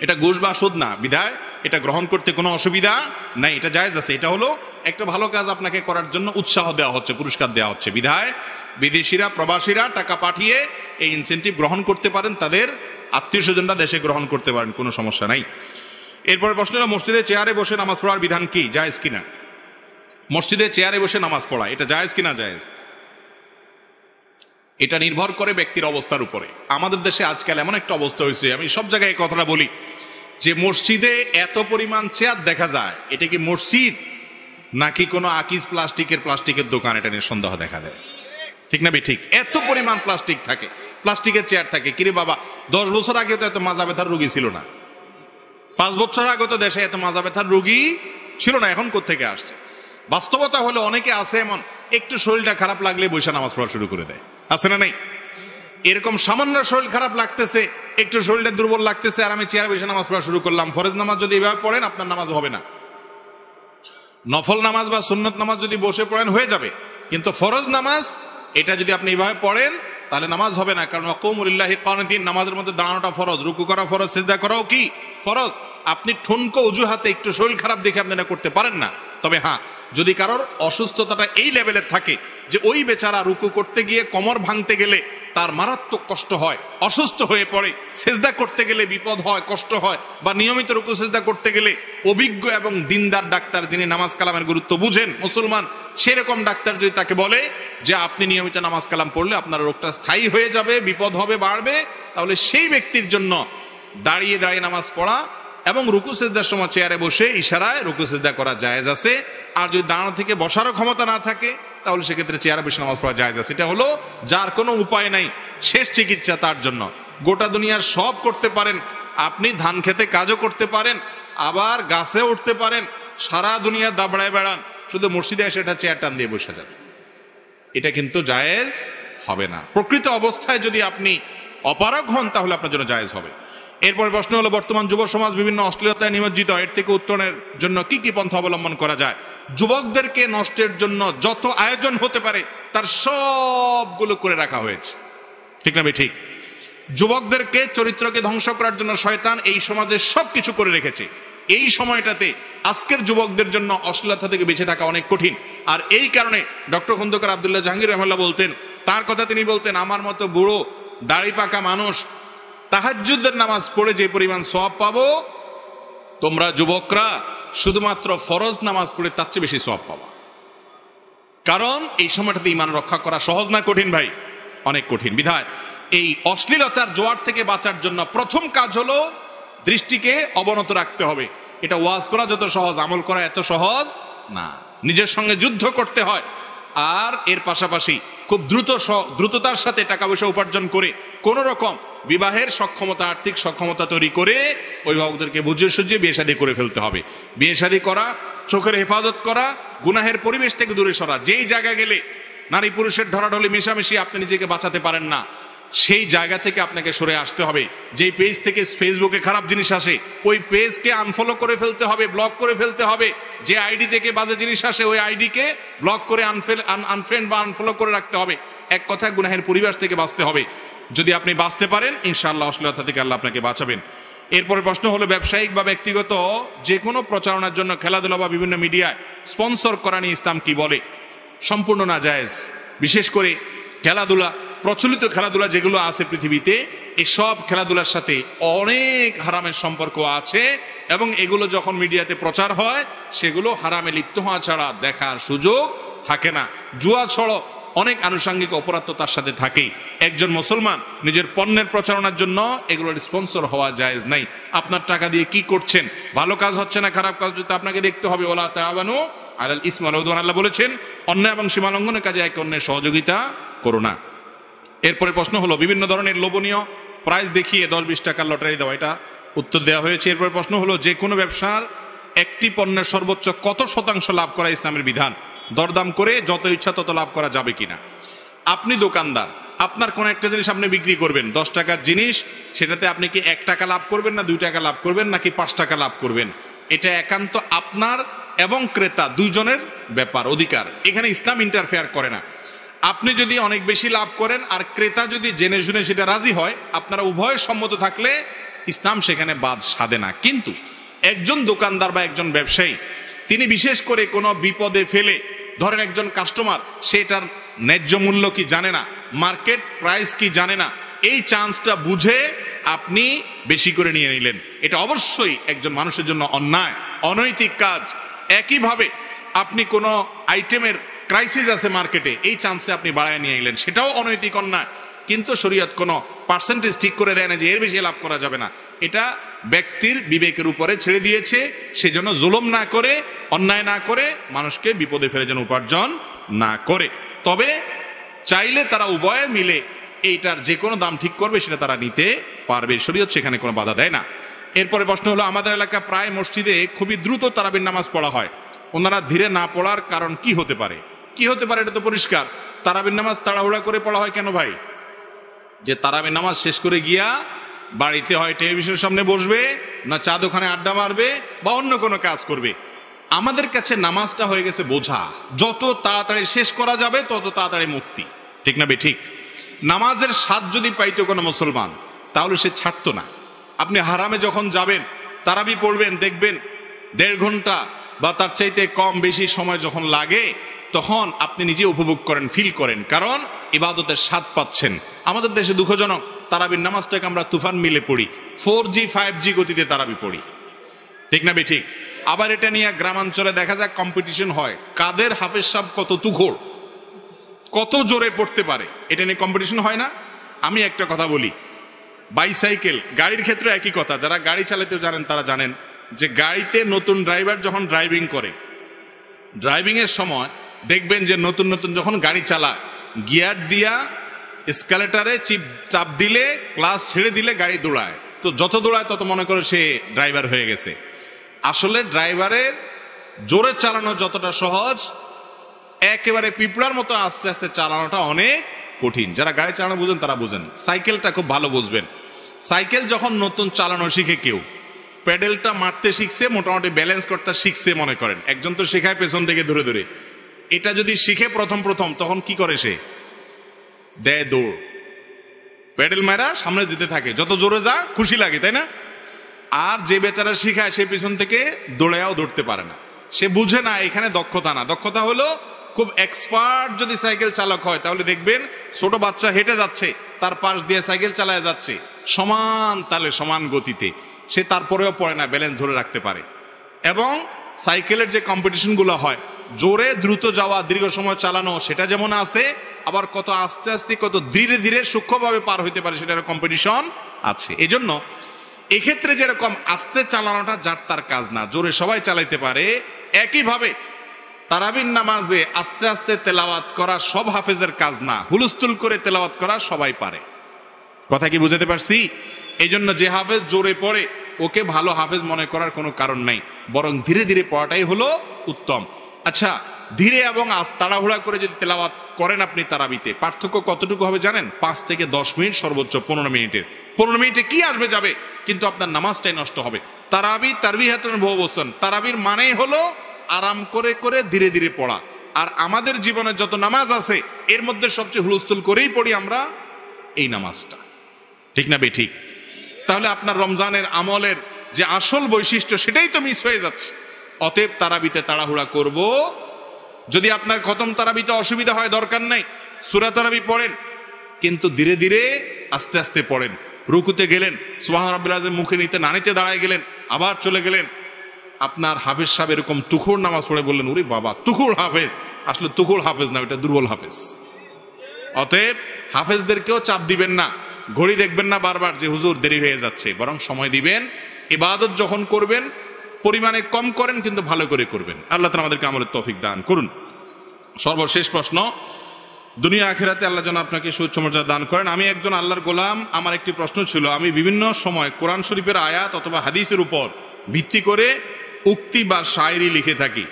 এটা ঘুষ বা সুদ না, বিধায় এটা গ্রহণ করতে কোনো অসুবিধা নাই, এটা জায়েজ আছে। এটা হলো একটা ভালো কাজ আপনাকে করার জন্য উৎসাহ দেওয়া হচ্ছে, পুরস্কার দেওয়া হচ্ছে, বিধায় বিদেশিরা, প্রবাসীরা টাকা পাঠিয়ে এই ইনসেন্টিভ গ্রহণ করতে পারেন, তাদের আত্মীয় স্বজনরা দেশে গ্রহণ করতে পারেন, কোনো সমস্যা নাই। এরপরে প্রশ্ন হলো, মসজিদে চেয়ারে বসে নামাজ পড়ার বিধান কি? জায়েজ কিনা? মসজিদে চেয়ারে বসে নামাজ পড়া এটা জায়েজ কিনা? জায়েজ। এটা নির্ভর করে ব্যক্তির অবস্থার উপরে। আমাদের দেশে আজকাল এমন একটা অবস্থা হয়েছে, আমি সব জায়গায় এই কথাটা বলি, যে মসজিদে এত পরিমাণ চেয়ার দেখা যায়, এটা কি মসজিদ নাকি কোনো আকিজ প্লাস্টিকের দোকান? এটা নিয়ে সন্দেহ দেখা দেয়, ঠিক না? ঠিক, এত পরিমাণ প্লাস্টিক থাকে, প্লাস্টিকের চেয়ার থাকে। কিরে বাবা, 10 বছর আগে তো এত মাজা ব্যথার রোগী ছিল না, 5 বছর আগে তো দেশে এত মাজা ব্যথার রোগী ছিল না, এখন কোত্থেকে আসছে? বাস্তবতা হলো অনেকে আছে এমন, একটু শরীরটা খারাপ লাগলে বৈশা নামাজ পড়া শুরু করে দেয়, আছে না নাই? এরকম সামান্য শরীর খারাপ লাগতেছে, একটু শরীরটা দুর্বল লাগতেছে, আর আমি চেয়ারে বসে নামাজ পড়া শুরু করলাম। ফরজ নামাজ যদি এভাবে পড়েন আপনার নামাজ হবে না। নফল নামাজ বা সুন্নত নামাজ যদি বসে পড়েন হয়ে যাবে, কিন্তু ফরজ নামাজ এটা যদি আপনি এইভাবে পড়েন তাহলে নামাজ হবে না। কারণ ওয়াকুমু লিল্লাহি কানিতিন, নামাজের মধ্যে দাঁড়ানোটা ফরজ, রুকু করা ফরজ, সিজদা করাও কি ফরজ। আপনি ঠুনকো অজুহাতে একটু শরীর খারাপ দেখে আপনি না করতে পারেন না। তবে হ্যাঁ, যদি কারোর অসুস্থতাটা এই লেভেলের থাকে যে ওই বেচারা রুকু করতে গিয়ে কোমর ভাঙতে গেলে তার মারাত্মক কষ্ট হয়, অসুস্থ হয়ে পড়ে, সেজদা করতে গেলে বিপদ হয়, কষ্ট হয়, বা নিয়মিত রুকু সেজদা করতে গেলে অভিজ্ঞ এবং দিনদার ডাক্তার, যিনি নামাজ কালামের গুরুত্ব বুঝেন, মুসলমান, সেরকম ডাক্তার যদি তাকে বলে যে আপনি নিয়মিত নামাজ কালাম পড়লে আপনার রোগটা স্থায়ী হয়ে যাবে, বিপদ হবে, বাড়বে, তাহলে সেই ব্যক্তির জন্য দাঁড়িয়ে দাঁড়িয়ে নামাজ পড়া এবং রুকু সেজদার সময় চেয়ারে বসে ইশারায় রুকু সেজদা করা জায়েজ আছে। আর যদি দাঁড়ানো থেকে বসারও ক্ষমতা না থাকে তাহলে সেক্ষেত্রে চেয়ারে বসে নামাজ পড়া জায়েজ আছে। এটা হলো যার কোনো উপায় নাই, শেষ চিকিৎসা তার জন্য। গোটা দুনিয়ার সব করতে পারেন আপনি, ধান খেতে কাজও করতে পারেন, আবার গাছে উঠতে পারেন, সারা দুনিয়া দাবড়ায় বেড়ান, শুধু মসজিদে এসে এটা চেয়ার টান দিয়ে বসে যান, এটা কিন্তু জায়েজ হবে না। প্রকৃত অবস্থায় যদি আপনি অপারগ হন তাহলে আপনার জন্য জায়েজ হবে। এরপরে প্রশ্ন হলো, বর্তমান যুব সমাজ বিভিন্ন অশ্লীলতায় নিমজ্জিত, এর থেকে উত্তরণের জন্য কি কি পন্থা অবলম্বন করা যায়? যুবকদেরকে নষ্টের জন্য যত আয়োজন হতে পারে তার সবগুলো করে রাখা হয়েছে, ঠিক না? ঠিক, যুবকদেরকে, চরিত্রকে ধ্বংস করার জন্য শয়তান এই সমাজে সবকিছু করে রেখেছে। এই সময়টাতে আজকের যুবকদের জন্য অশ্লীলতা থেকে বেঁচে থাকা অনেক কঠিন। আর এই কারণে ডক্টর খন্দকার আব্দুল্লাহ জাহাঙ্গীর রহমাল্লাহ বলতেন, তার কথা তিনি বলতেন, আমার মতো বুড়ো দাড়ি পাকা মানুষ তাহাজ্জুদের নামাজ পড়ে যে পরিমাণ সওয়াব পাবো, তোমরা যুবকরা শুধুমাত্র ফরজ নামাজ পড়ে তার চেয়ে বেশি সওয়াব পাবা। কারণ এই সময়টাতে ঈমান রক্ষা করা সহজ না কঠিন ভাই? অনেক কঠিন। বিধায় এই অশ্লীলতার জোয়ার থেকে বাঁচার জন্য প্রথম কাজ হলো দৃষ্টিকে অবনত রাখতে হবে। এটা ওয়াজ করা যত সহজ, আমল করা এত সহজ না। নিজের সঙ্গে যুদ্ধ করতে হয়। আর এর পাশাপাশি খুব দ্রুততার সাথে টাকা পয়সা উপার্জন করে কোন রকম বিবাহের সক্ষমতা, আর্থিক সক্ষমতা তৈরি করে অভিভাবকদেরকে বুঝিয়ে সুঝিয়ে বিয়ে শাদী করে ফেলতে হবে। বিয়ে শাদী করা, চোখের হেফাজত করা, গুনাহের পরিবেশ থেকে দূরে সরা। যেই জায়গা গেলে নারী পুরুষের ঢলাঢলি মেশামেশি আপনি নিজেকে বাঁচাতে পারেন না, সেই জায়গা থেকে আপনাকে সরে আসতে হবে। যেই পেজ থেকে ফেসবুকে খারাপ জিনিস আসে ওই পেজকে আনফলো করে ফেলতে হবে, ব্লক করে ফেলতে হবে। যে আইডি থেকে বাজে জিনিস আসে ওই আইডিকে ব্লক করে আনফ্রেন্ড বা আনফলো করে রাখতে হবে। এক কথা, গুনাহের পরিবেশ থেকে বাঁচতে হবে। যদি আপনি বাঁচতে পারেন ইনশাআল্লাহ অশ্লীলতা থেকে আল্লাহ আপনাকে বাঁচাবেন। এরপরে প্রশ্ন হলো, ব্যবসায়িক বা ব্যক্তিগত যে কোনো প্রচারণার জন্য খেলাধুলা বা বিভিন্ন মিডিয়ায় স্পন্সর করা নিয়ে ইসলাম কি বলে? সম্পূর্ণ নাজায়েজ। বিশেষ করে খেলাধুলা, প্রচলিত খেলাধুলা যেগুলো আছে পৃথিবীতে, এসব খেলাধুলার সাথে অনেক হারামের সম্পর্ক আছে এবং এগুলো যখন মিডিয়াতে প্রচার হয় সেগুলো হারামে লিপ্ত হওয়া ছাড়া দেখার সুযোগ থাকে না। জুয়া ছড়ো অনেক আনুষঙ্গিক অপরাধ তো তার সাথে থাকেই। একজন মুসলমান নিজের পণ্যের প্রচারণার জন্য এগুলোর স্পন্সর হওয়া জায়েজ নাই। আপনার টাকা দিয়ে কি করছেন, ভালো কাজ হচ্ছে না খারাপ কাজ হচ্ছে আপনাকে দেখতে হবে। ওয়ালা তাআওয়ানু আলাল ইসমি ওয়াল উদওয়ান, আল্লাহ বলেছেন অন্যায় এবং সীমা লঙ্ঘনের কাজে একে অন্যের সহযোগিতা করো না। এরপরে প্রশ্ন হলো, বিভিন্ন ধরনের লোভনীয় প্রাইজ দেখিয়ে 10-20 টাকার লটারি দেওয়া, এটা উত্তর দেওয়া হয়েছে। এরপরে প্রশ্ন হলো, যে কোনো ব্যবসার একটি পণ্যের সর্বোচ্চ কত শতাংশ লাভ করা ইসলামের বিধান? দরদাম করে যত ইচ্ছা তত লাভ করা যাবে কিনা? আপনি দোকানদার, আপনার কোন একটা জিনিস আপনি বিক্রি করবেন, 10 টাকার জিনিস, সেটাতে আপনি কি 1 টাকা লাভ করবেন না 2 টাকা লাভ করবেন নাকি 5 টাকা লাভ করবেন? এটা একান্ত আপনার এবং ক্রেতা দুইজনের ব্যাপার, অধিকার। এখানে ইসলাম ইন্টারফেয়ার করে না। আপনি যদি অনেক বেশি লাভ করেন আর ক্রেতা যদি জেনে শুনে সেটা রাজি হয়, আপনারা উভয় সম্মত থাকলে ইসলাম সেখানে বাদ সাধে না। কিন্তু একজন দোকানদার বা একজন ব্যবসায়ী তিনি বিশেষ করে কোনো বিপদে ফেলে, ধরেন একজন কাস্টমার সেটার ন্যায্য মূল্য কি জানে না, মার্কেট প্রাইস কি জানে না, এই চান্সটা বুঝে আপনি বেশি করে নিয়ে নিলেন, এটা অবশ্যই একজন মানুষের জন্য অন্যায়, অনৈতিক কাজ। একইভাবে আপনি কোনো আইটেমের ক্রাইসিস আছে মার্কেটে, এই চান্সে আপনি বাড়ায় নিয়ে এলেন, সেটাও অনৈতিক অন্যায়। কিন্তু শরীয়ত কোনো পার্সেন্টেজ ঠিক করে দেয় না যে এর বেশি লাভ করা যাবে না। এটা ব্যক্তির বিবেকের উপরে ছেড়ে দিয়েছে। সেজন্য জুলুম না করে, অন্যায় না করে, মানুষকে বিপদে ফেলে যেন উপার্জন না করে। তবে চাইলে তারা উভয়ে মিলে এইটার যে কোনো দাম ঠিক করবে, সেটা তারা নিতে পারবে। শরীয়ত সেখানে কোনো বাধা দেয় না। এরপরে প্রশ্ন হলো, আমাদের এলাকা প্রায় মসজিদে খুবই দ্রুত তারাবির নামাজ পড়া হয়, ওনারা ধীরে না পড়ার কারণ কি হতে পারে? কি হতে পারে? এটা তো পরিষ্কার, তারাবির নামাজ তাড়াহুড়া করে পড়া হয় কেন ভাই? যে তারাবির নামাজ শেষ করে গিয়া বাড়িতে হয় টেলিভিশনের সামনে বসবে, না চা দোকানে আড্ডা মারবে, বা অন্য কোনো কাজ করবে। আমাদের কাছে নামাজটা হয়ে গেছে বোঝা, যত তাড়াতাড়ি শেষ করা যাবে তত তাড়াতাড়ি মুক্তি। ঠিক না বে ঠিক? নামাজের স্বাদ যদি পাইতো কোনো মুসলমান, তাহলে সে ছাড়তো না। আপনি হারামে যখন যাবেন, তারাবি পড়বেন, দেখবেন 1.5 ঘন্টা বা তার চাইতে কম বেশি সময় যখন লাগে, তখন আপনি নিজে উপভোগ করেন, ফিল করেন, কারণ ইবাদতের স্বাদ পাচ্ছেন। আমাদের দেশে দুঃখজনক, তারাবির নামাজটাকে আমরা তুফান মিলে পড়ি, 4G 5G গতিতে তারাবি পড়ি। ঠিক না বে ঠিক? আবার এটা নিয়ে গ্রামাঞ্চলে দেখা যায় কম্পিটিশন হয়, কাদের হাফেজ সাহেব কত তুখোড়, কত জোরে পড়তে পারে, এটা নিয়ে কম্পিটিশন হয় না? আমি একটা কথা বলি, বাইসাইকেল, গাড়ির ক্ষেত্রে একই কথা। যারা গাড়ি চালাতে জানেন তারা জানেন যে গাড়িতে নতুন ড্রাইভার যখন ড্রাইভিং করে, ড্রাইভিং এর সময় দেখবেন যে নতুন নতুন যখন গাড়ি চালায়, গিয়ার দিয়া এসকালেটারে চাপ দিলে, ক্লাস ছেড়ে দিলে গাড়ি দৌড়ায়। তো যত দৌড়ায় তত মনে করে সে ড্রাইভার হয়ে গেছে। আসলে ড্রাইভারের জোরে চালানো যতটা সহজ, একেবারে পিঁপড়ার মতো আস্তে আস্তে চালানোটা অনেক কঠিন। যারা গাড়ি চালানো বুঝেন তারা বুঝেন। সাইকেলটা খুব ভালো বুঝবেন। সাইকেল যখন নতুন চালানো শিখে কেউ, প্যাডেলটা মারতে শিখছে, মোটামুটি ব্যালেন্স করতে শিখছে মনে করেন, একজন তো শেখায় পেছন থেকে ধরে ধরে। এটা যদি শিখে প্রথম তখন কি করে? সে দেয় দৌড়, প্যাডেল মারা সামনে যেতে থাকে, যত জোরে যা খুশি লাগে, তাই না? আর যে বেচারা শিখায় সে পিছন থেকে দৌড়ায়াও ধরতে পারে না, সে বুঝে না এখানে দক্ষতা না। দক্ষতা হলো খুব এক্সপার্ট যদি সাইকেল চালক হয় তাহলে দেখবেন ছোট বাচ্চা হেঁটে যাচ্ছে, তার পাশ দিয়ে সাইকেল চালায় যাচ্ছে সমান তালে সমান গতিতে, সে তারপরেও পড়ে না, ব্যালেন্স ধরে রাখতে পারে। এবং সাইকেলের যে কম্পিটিশনগুলো হয়, জোরে দ্রুত যাওয়া, দীর্ঘ সময় চালানো, সেটা যেমন আছে, আবার কত আস্তে আস্তে কত ধীরে ধীরে সূক্ষ্মভাবে পার হইতে পারে সেটার কম্পিটিশন আছে। এজন্য এক্ষেত্রে যেরকম আস্তে চালানোটা যার তার কাজ না, জোরে সবাই চালাইতে পারে, একইভাবে তারাবির নামাজে আস্তে আস্তে তেলাওয়াত করা সব হাফেজের কাজ না, হুলস্থুল করে তেলাওয়াত করা সবাই পারে। কথা কি বুঝাতে পারছি? এই জন্য যে হাফেজ জোরে পড়ে ওকে ভালো হাফেজ মনে করার কোনো কারণ নাই, বরং ধীরে ধীরে পড়াটাই হলো উত্তম। আচ্ছা, ধীরে এবং তাড়াহুড়া করে যদি তেলাওয়াত করেন আপনি তারাবিতে, পার্থক্য কতটুকু হবে জানেন? 5 থেকে 10 মিনিট, সর্বোচ্চ 15 মিনিটের। 15 মিনিটে কি আসবে যাবে, কিন্তু আপনার নামাজটাই নষ্ট হবে। তারাবি তারবিহাতুন বহু বচন, তারাবির মানেই হলো আরাম করে করে ধীরে ধীরে পড়া। আর আমাদের জীবনে যত নামাজ আছে এর মধ্যে সবচেয়ে হুলস্থুল করেই পড়ি আমরা এই নামাজটা, ঠিক না বে ঠিক? তাহলে আপনার রমজানের আমলের যে আসল বৈশিষ্ট্য সেটাই তো মিস হয়ে যাচ্ছে। অতএব তারাবিতে তাড়াহুড়া করব। যদি আপনার খতম তারাবিতে অসুবিধা হয় দরকার নাই, সূরা তারাবি পড়েন, কিন্তু ধীরে ধীরে আস্তে আস্তে পড়েন। রুকুতে গেলেন, সুবহান রাব্বিল আযীম মুখে নিতে না নিতে দাঁড়ায় গেলেন, আবার চলে গেলেন। আপনার হাফেজ সাহেব এরকম তুখুর নামাজ পড়ে বললেন, ওরে বাবা তুখুর হাফেজ, আসলে তুখুর হাফেজ না, ওটা দুর্বল হাফেজ। অতএব হাফেজদেরকেও চাপ দিবেন না, ঘড়ি দেখবেন না বারবার যে হুজুর দেরি হয়ে যাচ্ছে, বরং সময় দিবেন। ইবাদত যখন করবেন পরিমাণে কম করেন, কিন্তু ভালো করে করবেন। আল্লাহ তাআলা আমাদেরকে আমলের তৌফিক দান করুন। সর্বশেষ প্রশ্ন, দুনিয়া আখিরাতে আল্লাহ যেন আপনাকে সুউচ্চ মর্যাদা দান করেন। আমি একজন আল্লাহর গোলাম, আমার একটি প্রশ্ন ছিল, আমি বিভিন্ন সময় কোরআন শরীফের আয়াত অথবা হাদিসের উপর ভিত্তি করে উক্তি বা শায়রি লিখে থাকি।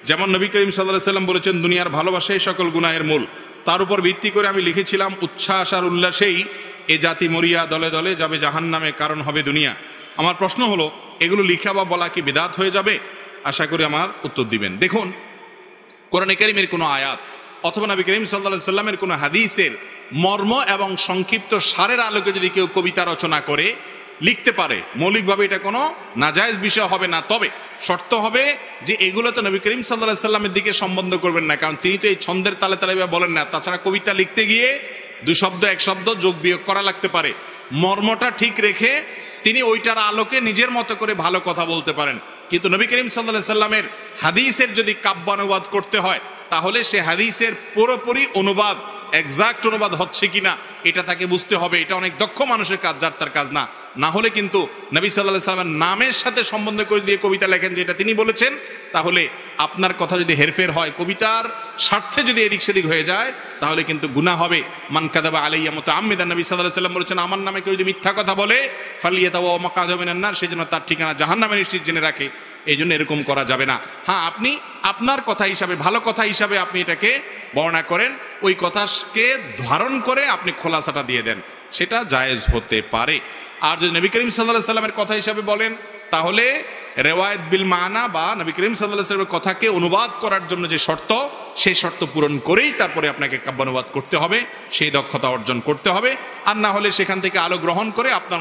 যেমন নবী করিম সাল্লাল্লাহু আলাইহি ওয়াসাল্লাম বলেছেন, দুনিয়ার ভালোবাসাই সকল গুনাহের মূল। তার উপর ভিত্তি করে আমি লিখেছিলাম, উচ্ছ্বাস আর উল্লাসেই এ জাতি মরিয়া দলে দলে যাবে জাহান্নামে, কারণ হবে দুনিয়া। আমার প্রশ্ন হলো, এগুলো লিখা বা বলা কি বিদআত হয়ে যাবে? আশা করি আমার উত্তর দিবেন। দেখুন, কোরআনে কারীমের কোনো আয়াত অথবা নবী করিম সাল্লাল্লাহু আলাইহি ওয়াসাল্লামের কোনো হাদিসের মর্ম এবং সংক্ষিপ্ত সারের আলোকে যদি কেউ কবিতা রচনা করে লিখতে পারে, মৌলিকভাবে এটা কোনো নাজায়েজ বিষয় হবে না। তবে শর্ত হবে যে এগুলো তো নবী করিম সাল্লাল্লাহু আলাইহি ওয়াসাল্লামের দিকে সম্বন্ধ করবেন না, কারণ তিনি তো এই ছন্দের তালে তালে বলেন না। তাছাড়া কবিতা লিখতে গিয়ে 2 শব্দ 1 শব্দ যোগ বিয়োগ করা লাগতে পারে। মর্মটা ঠিক রেখে তিনি ওইটার আলোকে নিজের মতো করে ভালো কথা বলতে পারেন। কিন্তু নবী করিম সাল্লাল্লাহু আলাইহি ওয়াসাল্লামের হাদিসের যদি কাব্যানুবাদ করতে হয়, তাহলে সে হাদিসের পুরোপুরি অনুবাদ, এক্সাক্ট অনুবাদ হচ্ছে কিনা এটা তাকে বুঝতে হবে। এটা অনেক দক্ষ মানুষের কাজ, যার তার কাজ না। না হলে কিন্তু নবী সাল্লাল্লাহু আলাইহি ওয়াসাল্লামের নামের সাথে সম্বন্ধ করে দিয়ে কবিতা লেখেন যেটা তিনি বলেছেন, তাহলে আপনার কথা যদি হেরফের হয়, কবিতার স্বার্থে যদি এদিক সেদিক হয়ে যায়, তাহলে কিন্তু গুনাহ হবে। মান কাযাবা আলাইয়া মুতাআম্মিদান, নবী সাল্লাল্লাহু আলাইহি ওয়াসাল্লাম বলেছেন, আমার নামে কেউ যদি মিথ্যা কথা বলে ফালিয়াতাওয়া মাকাদাহু মিনান নার, সেজন্য তার ঠিকানা জাহান্নামে নিশ্চিত জেনে রাখে। এই জন্য এরকম করা যাবে না। হ্যাঁ, আপনি আপনার কথা হিসাবে, ভালো কথা হিসাবে আপনি এটাকে বর্ণনা করেন, ওই কথাকে ধারণ করে আপনি খোলাসাটা দিয়ে দেন, সেটা জায়েজ হতে পারে। আর যদি নবী করিম সাল্লাল্লাহু আলাইহি ওয়াসাল্লামের কথা হিসাবে বলেন, তাহলে রিওয়ায়াত বিল মানা বা নবী করিম সাল্লাল্লাহু আলাইহি ওয়াসাল্লামের কথাকে অনুবাদ করার জন্য যে শর্ত, সেই শর্ত পূরণ করেই তারপরে আপনাকে কাব্যানুবাদ করতে হবে, সেই দক্ষতা অর্জন করতে হবে। আর না হলে সেখান থেকে আলো গ্রহণ করে আপনার